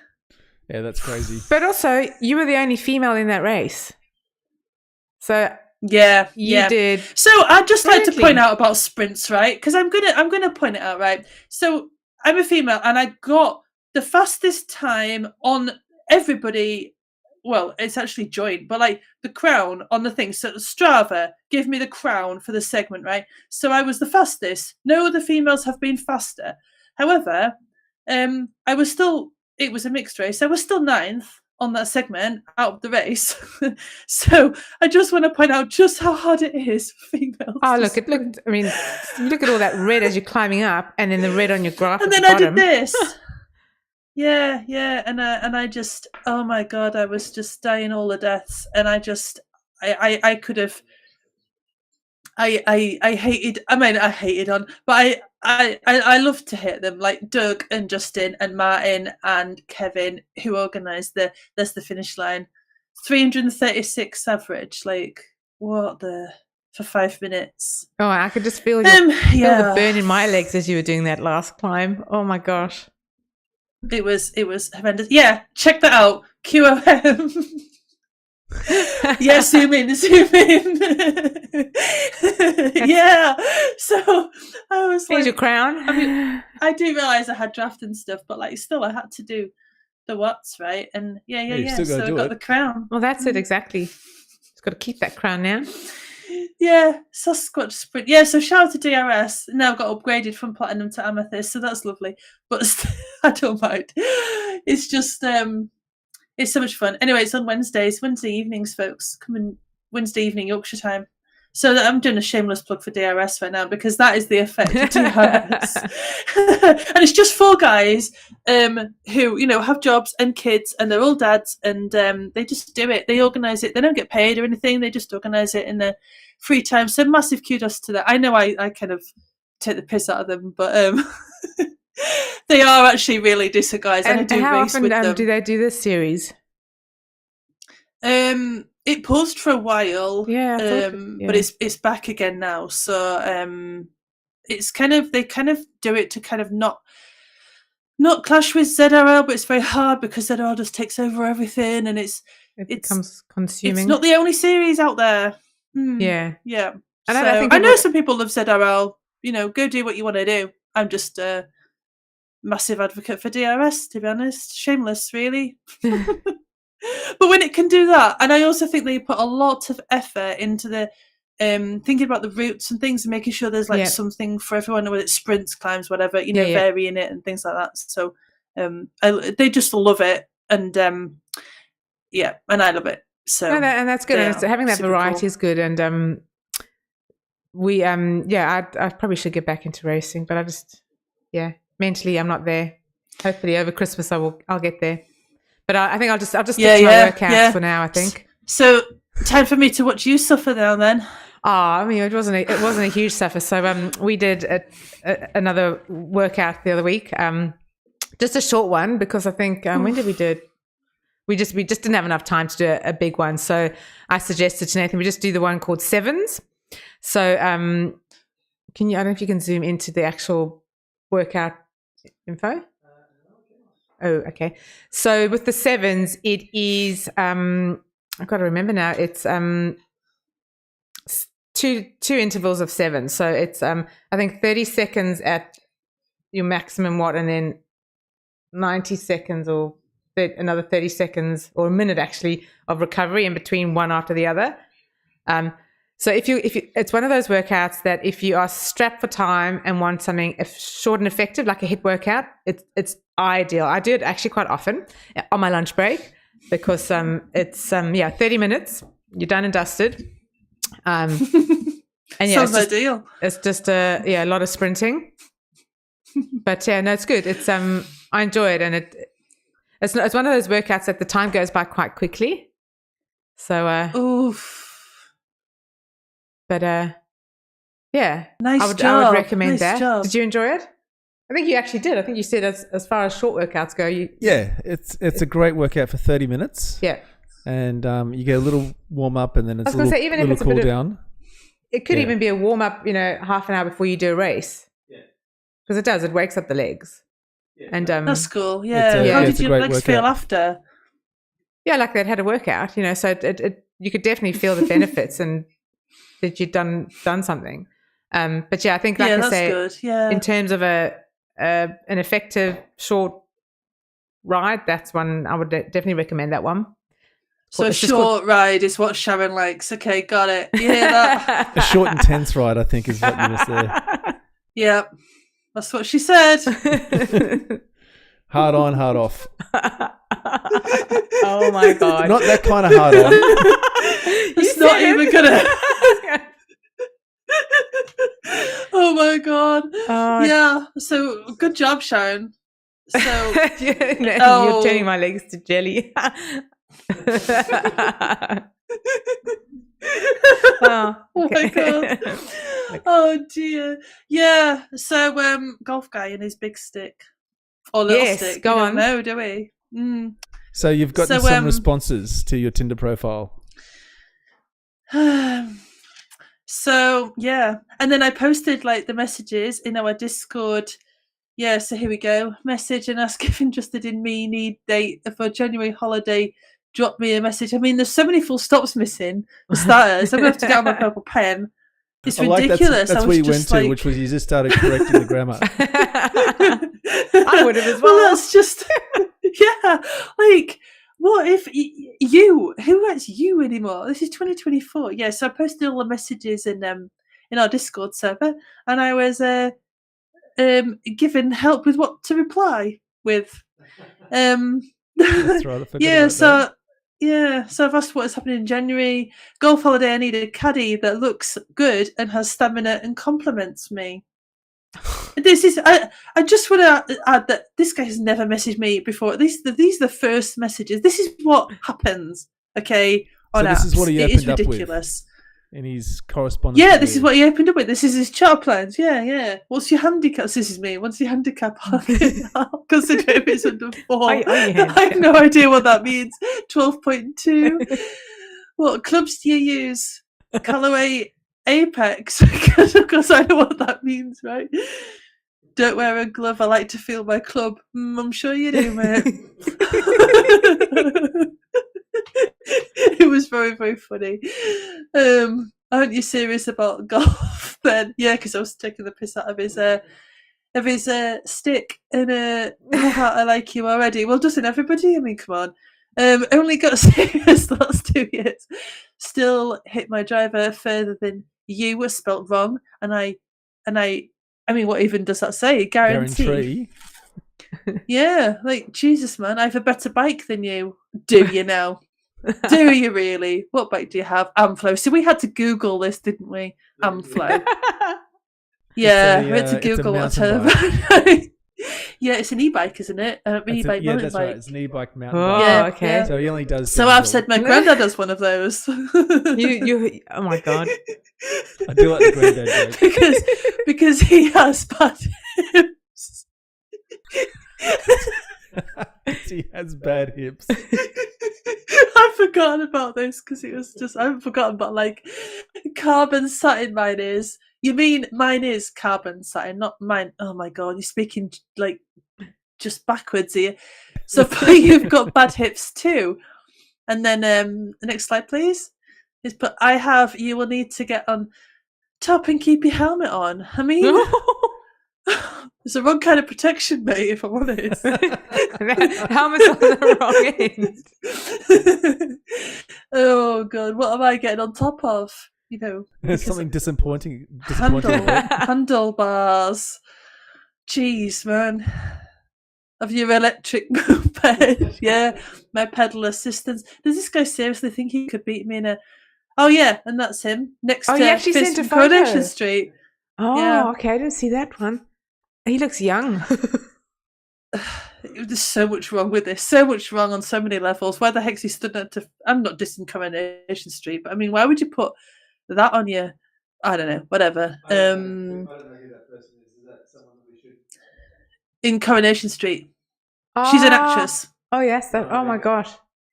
Yeah, that's crazy. But also, you were the only female in that race. So Yeah, you did. So I'd just like to brilliantly. point out about sprints, right? Because I'm gonna point it out, right? So I'm a female, and I got the fastest time on everybody. Well, it's actually joint, but like the crown on the thing. So Strava give me the crown for the segment, right? So I was the fastest. No other females have been faster. However, I was still. It was a mixed race. I was still 9th on that segment out of the race. So I just want to point out just how hard it is for females. Oh, look, it looked, I mean, you look at all that red as you're climbing up, and then the red on your graph and at then the I bottom. did this. Yeah, and I just, oh my god, I was just dying all the deaths, and I could have, I hated. I mean, I hated on, but I love to hit them, like Doug and Justin and Martin and Kevin, who organised the finish line. 336 average, like what the, for 5 minutes. Oh, I could just feel feel the Yeah, burn in my legs as you were doing that last climb. Oh my gosh. it was horrendous. Yeah, check that out. QOM. Yeah, zoom in. Yeah. So I was Here's like, your crown. I mean, I do realise I had draft and stuff, but like still I had to do the watts, right? And you still gotta so I do got it. the crown. Well, that's it, exactly. Just got to keep that crown now. Yeah, Sasquatch sprint. Yeah, so shout out to DRS. Now got upgraded from platinum to amethyst, so that's lovely. But I don't mind. It's just it's so much fun. Anyway, it's on Wednesday evenings, folks. Come in Wednesday evening, Yorkshire time. So that I'm doing a shameless plug for DRS right now, because that is the effect of DRS. And it's just 4 guys who, you know, have jobs and kids, and they're all dads, and they just do it. They organise it. They don't get paid or anything. They just organise it in their free time. So massive kudos to that. I know I kind of take the piss out of them, but they are actually really decent guys, and I do how race often with them. do they do this series? It paused for a while, Yeah, but it's back again now. So it's kind of, they kind of do it to kind of not clash with ZRL, but it's very hard because ZRL just takes over everything, and it becomes consuming. It's not the only series out there. Yeah. And so I know some people love ZRL. You know, go do what you want to do. I'm just a massive advocate for DRS, to be honest. Shameless, really. But when it can do that, and I also think they put a lot of effort into the thinking about the routes and things, and making sure there's like something for everyone, whether it's sprints, climbs, whatever, you know, varying it and things like that. So they just love it, and and I love it. So and that's good. And having that variety cool. is good. And we I probably should get back into racing, but I just mentally I'm not there. Hopefully over Christmas I'll get there. But I think I'll just stick to my workouts for now, I think. So time for me to watch you suffer now then. I mean, it wasn't a huge suffer. So we did another workout the other week, just a short one, because I think when did we do it? We just didn't have enough time to do a big one. So I suggested to Nathan we just do the one called Sevens. So I don't know if you can zoom into the actual workout info. Oh, okay. So with the Sevens, it is I've got to remember now. It's two intervals of 7. So it's I think 30 seconds at your maximum watt, and then 90 seconds or another 30 seconds or a minute actually of recovery in between one after the other. So if you it's one of those workouts that if you are strapped for time and want something short and effective, like a HIIT workout, it's ideal. I do it actually quite often on my lunch break, because it's 30 minutes, you're done and dusted. And sounds ideal. It's just a lot of sprinting. But no, it's good. It's I enjoy it, and it's one of those workouts that the time goes by quite quickly. So, Oof. But yeah, Nice I would job. recommend Nice that. job. Did you enjoy it? I think you actually did. I think you said as far as short workouts go, it's a great workout for 30 minutes. Yeah. And you get a little warm up, and then it's I was going to say, even if it's a cool bit down. It could even be a warm up, half an hour before you do a race. Yeah. Because it does. It wakes up the legs. Yeah. And that's cool. Yeah. How did your legs feel after? Yeah, like they'd had a workout. So it you could definitely feel the benefits and that you'd done something. But yeah, I think I say, good. Yeah. In terms of an effective short ride, that's one I would definitely recommend. That one. So a short ride is what Sharon likes. Okay, got it. You hear that? A short, intense ride, I think, is what you must say. Yeah, that's what she said. Hard on, hard off. Oh my God. Not that kind of hard on. It's not even gonna. Oh my God. Yeah. So good job, Sharon. So you're turning my legs to jelly. Oh my God. Oh dear. Yeah. So golf guy and his big stick. Or little stick. Go on. No, do we? Mm. So you've gotten some responses to your Tinder profile. So yeah. And then I posted like the messages in our Discord. Yeah, so here we go. Message and ask if interested in me, need date for January holiday. Drop me a message. I mean, there's so many full stops missing for starters. I'm going to have to get out my purple pen. It's ridiculous. That's where you went to, which was you just started correcting the grammar. I would have as well. Well, that's just, yeah. Like, what if you, who writes you anymore? This is 2024. Yeah, so I posted all the messages in our Discord server, and I was given help with what to reply with. That's right. So I've asked what is happening in January. Golf holiday, I need a caddy that looks good and has stamina and compliments me. This is I just want to add that this guy has never messaged me before. These are the first messages. This is what happens, okay, on apps. This is what he opened up ridiculous. In his correspondence. Yeah, this is what he opened up with. This is his chart plans. Yeah. What's your handicap? This is me. What's your handicap? I'll consider if it's under 4. I have no idea what that means. 12.2. What clubs do you use? Callaway Apex. Because I know what that means, right? Don't wear a glove. I like to feel my club. I'm sure you do, mate. It was very, very funny. Aren't you serious about golf, Ben? Yeah, because I was taking the piss out of his stick. And I like you already. Well, doesn't everybody? I mean, come on. Only got serious the last 2 years. Still hit my driver further than you were spelt wrong. And I mean, what even does that say? Guarantee. Yeah, like Jesus, man. I have a better bike than you. Do you now? Do you really? What bike do you have? Amflow. So we had to Google this, didn't we? Amflow. Yeah, we had to Google what's her. Yeah, it's an e-bike, isn't it? E-bike, mountain that's bike. right. It's an e-bike mountain bike. Yeah, okay. Yeah. So he only does. So I've said my granddad has one of those. You. Oh my God. I do like the granddad joke because he has bad hips. He has bad hips. I've forgotten about this because it was just, I've forgotten about like carbon satin mine is. You mean mine is carbon satin, not mine. Oh my God, you're speaking like just backwards here. So you've got bad hips too. And then the next slide, please. But you will need to get on top and keep your helmet on. I mean, it's the wrong kind of protection, mate, if I'm honest. Helmet's on the wrong end. Oh God, what am I getting on top of? There's something disappointing. Handlebars. Jeez, man. Of your electric moped. Yeah, my pedal assistance. Does this guy seriously think he could beat me in a... Oh yeah, and that's him. Next to Fist and Coronation Street. Oh, yeah. Okay, I didn't see that one. He looks young. There's so much wrong with this. So much wrong on so many levels. Why the heck's he stood up to? I'm not dissing Coronation Street, but I mean, why would you put that on your? I don't know. Whatever. I don't know who that person is. Is that someone that we should? In Coronation Street, she's an actress. Oh yes. Oh my gosh.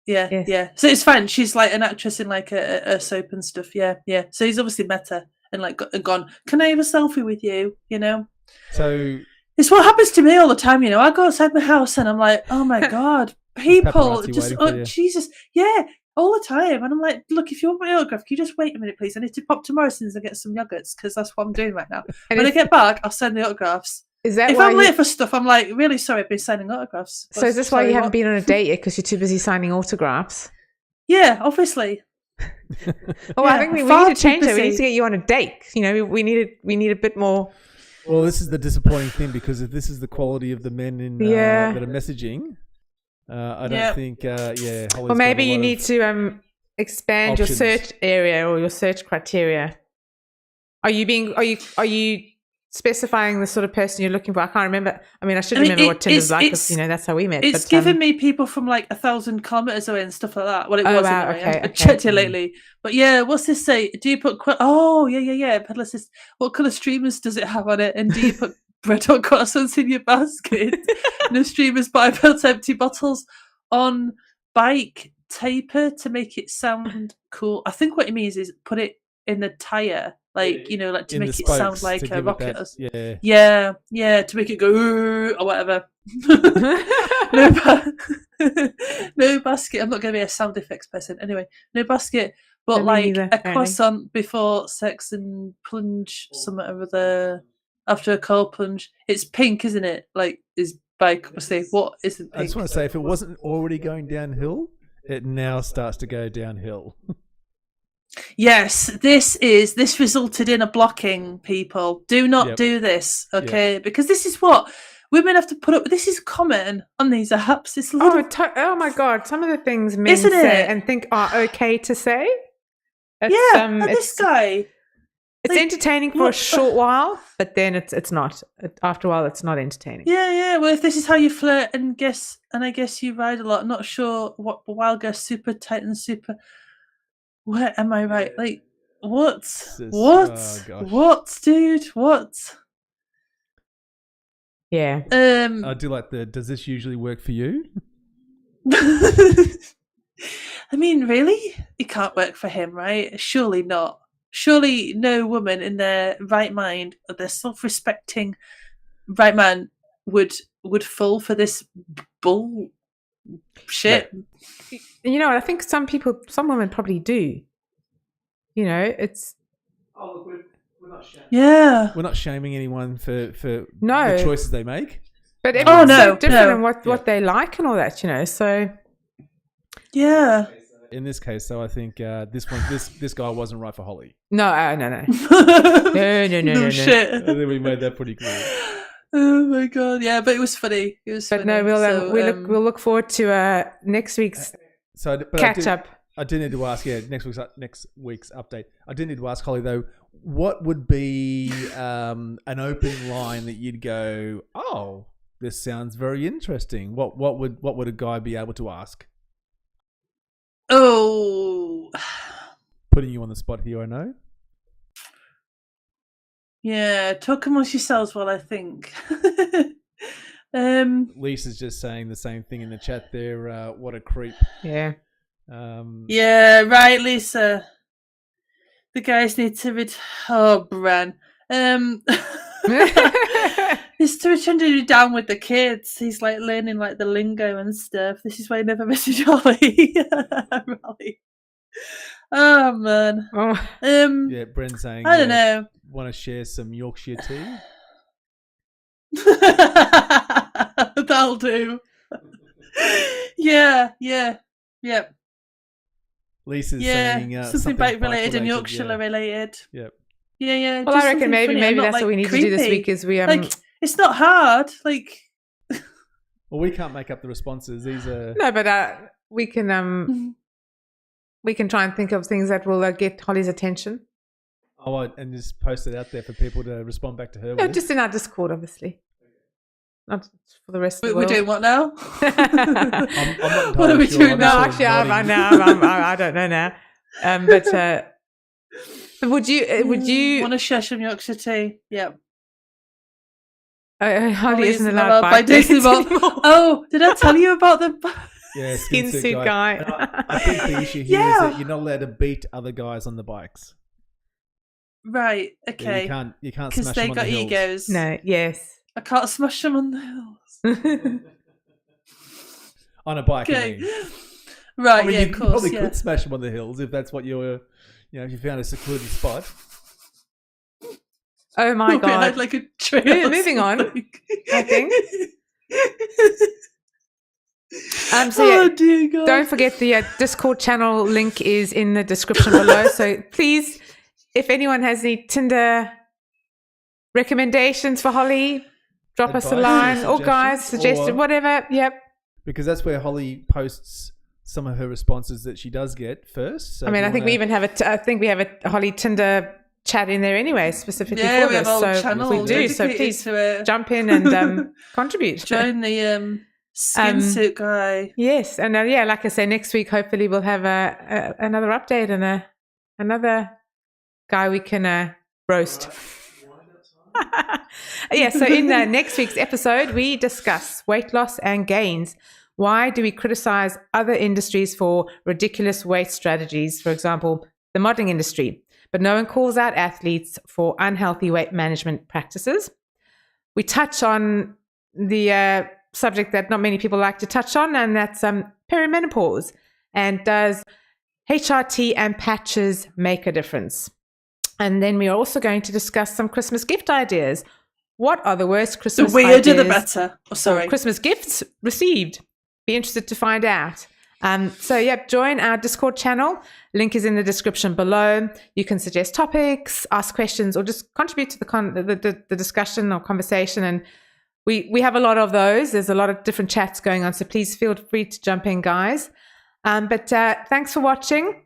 Yeah, Yes. yeah. So it's fine. She's like an actress in like a soap and stuff. Yeah, yeah. So he's obviously met her and like gone. Can I have a selfie with you? You know. So it's what happens to me all the time. You know, I go outside my house and I'm like, oh my god, people paparazzi just waiting for you. Jesus, yeah, all the time. And I'm like, look, if you want my autograph, can you just wait a minute, please? I need to pop to Morrison's and get some yogurts because that's what I'm doing right now. And when I get back, I'll send the autographs. Is that if why I'm late for stuff, I'm like, really sorry, I've been signing autographs. So is this why you haven't been on a date yet? Because you're too busy signing autographs? Yeah, obviously. Oh, I think we need to change it. We need to get you on a date. You know, we need a bit more. Well, this is the disappointing thing because if this is the quality of the men in that are messaging, I don't think. Holly's or maybe got a you lot need of to expand your options. search area or your search criteria. Are you specifying the sort of person you're looking for? I can't remember. I mean, I should remember what Tinder's like because, you know, that's how we met. It's given me people from like 1,000 kilometers away and stuff like that. Well, it was anyway. Okay, I checked it lately. But yeah, what's this say? Do you put... Oh, yeah. Peddler says, what colour streamers does it have on it? And do you put bread or croissants in your basket? No streamers, but I built empty bottles on bike taper to make it sound cool. I think what it means is put it in the tyre. Like, you know, like to make it sound like a rocket. Yeah, to make it go or whatever. No basket. I'm not going to be a sound effects person. Anyway, no basket, but like a croissant before sex and plunge something over the after a cold plunge. It's pink, isn't it? Like, is bike. Say what isn't pink? I just want to say, if it wasn't already going downhill, it now starts to go downhill. Yes, this resulted in a blocking. People do not do this, okay? Because this is what women have to put up with. This is common on these apps. It's oh my god! Some of the things men say and think are okay to say. This guy. It's entertaining for a short while, but then it's not. After a while, it's not entertaining. Yeah. Well, if this is how you flirt and I guess you ride a lot. I'm not sure what wild girl super titan super. Where am I right? Like, what, dude? What? Yeah. I do like does this usually work for you? I mean, really? It can't work for him, right? Surely not. Surely no woman in their right mind, or their self-respecting right man would fall for this bull shit. You know, I think some women probably do. You know, it's. Oh, look, we're not shaming. Yeah, we're not shaming anyone for the choices they make. But everyone's so different in what they like and all that, you know. So. Yeah. In this case, though, I think this guy wasn't right for Holly. No. No I shit. think we made that pretty clear. Oh my god, yeah, but it was funny. But no, we'll look forward to next week's catch up. I do need to ask, next week's update. I do need to ask Holly though, what would be an opening line that you'd go, oh, this sounds very interesting. What would a guy be able to ask? Oh, putting you on the spot here, I know. Yeah, talk amongst yourselves while I think. Lisa's just saying the same thing in the chat there. What a creep. Yeah. Yeah, right, Lisa. The guys need to Bran. He's to return to be down with the kids. He's like learning like the lingo and stuff. This is why I never message Holly. Holly. Oh man. Oh. Yeah, Bren's saying I don't know. Want to share some Yorkshire tea? That'll do. Yeah. Lisa's saying something bike related and Yorkshire related. Yep. Yeah. Well, I reckon maybe that's what we need to do this week. Is we like it's not hard. Like, well, we can't make up the responses. These are no, but we can try and think of things that will get Holly's attention. Oh, and just post it out there for people to respond back to her. No, just in our Discord, obviously. not for the rest of the We're world. doing what now? I'm not entirely What are we sure. doing I'm now? sort of Actually, nodding. I don't know now. But would you? Want to share some Yorkshire tea? Yeah. Holly isn't allowed allowed by bike lanes Disney Mall. anymore. Oh, did I tell you about the? Yeah, Skin suit guy. And I think the issue here is Yeah. that you're not allowed to beat other guys on the bikes. Right. Yeah, Okay. you can't Because smash they them on got the hills. egos. No, yes. I can't smash them on the hills. On a bike, I Okay. mean. Right. I mean, yeah. you Of course. probably Yeah. could smash them on the hills if that's what you were, if you found a secluded spot. Oh my Or behind god. like a tree. or Moving on, something. I think. So Oh yeah, dear God. don't forget the Discord channel link is in the description below. So please, if anyone has any Tinder recommendations for Holly, drop us a Advice, line. Or guys, suggestions, suggestion, or- whatever. Yep. Because that's where Holly posts some of her responses that she does get first. So I mean, if I you think we wanna- even have I think we have a Holly Tinder chat in there anyway, specifically Yeah, for we have this. a whole So channel we do. So dedicated please to it. jump in and contribute. Join the skin suit guy. Yes, and yeah, like I say, next week hopefully we'll have another update and another guy we can roast. Yeah, so in next week's episode, we discuss weight loss and gains. Why do we criticize other industries for ridiculous weight strategies? For example, the modeling industry, but no one calls out athletes for unhealthy weight management practices. We touch on the subject that not many people like to touch on, and that's perimenopause. And does HRT and patches make a difference? And then we are also going to discuss some Christmas gift ideas. What are the worst The Christmas weirder, the ideas better. Oh, sorry. or Christmas gifts received? Be interested to find out. So yeah, join our Discord channel. Link is in the description below. You can suggest topics, ask questions, or just contribute to the discussion or conversation. And we have a lot of those. There's a lot of different chats going on, so please feel free to jump in, guys. But thanks for watching.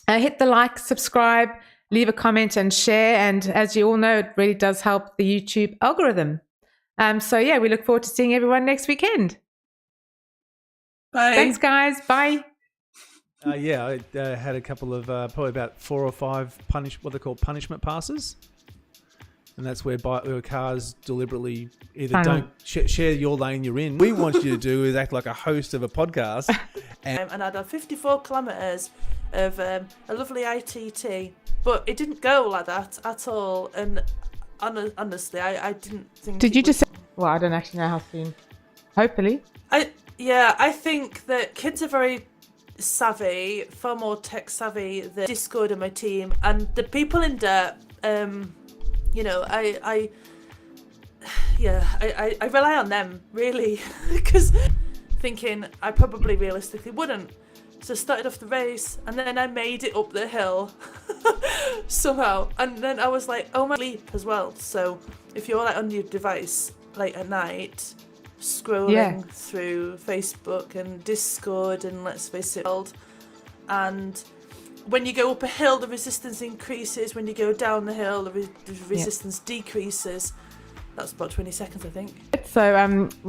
Hit the like, subscribe, leave a comment, and share. And as you all know, it really does help the YouTube algorithm. So yeah, we look forward to seeing everyone next weekend. Bye. Thanks, guys. Bye. Yeah, I had a couple of probably about 4 or 5 what they call punishment passes, and that's where cars deliberately either don't share your lane you're in. We want you to do is act like a host of a podcast, And I'd done 54 kilometres of a lovely ITT, but it didn't go like that at all. And honestly, I didn't think. Did you just say? Well, I don't actually know how soon. Hopefully. I think that kids are very savvy, far more tech savvy than Discord and my team, and the people in Dirt. I rely on them really, because thinking I probably realistically wouldn't. So I started off the race, and then I made it up the hill somehow, and then I was like, oh my, sleep as well. So if you're like on your device late at night, scrolling through Facebook and Discord and Let's Face It World, and when you go up a hill the resistance increases, when you go down the hill the resistance decreases. That's about 20 seconds, I think. So with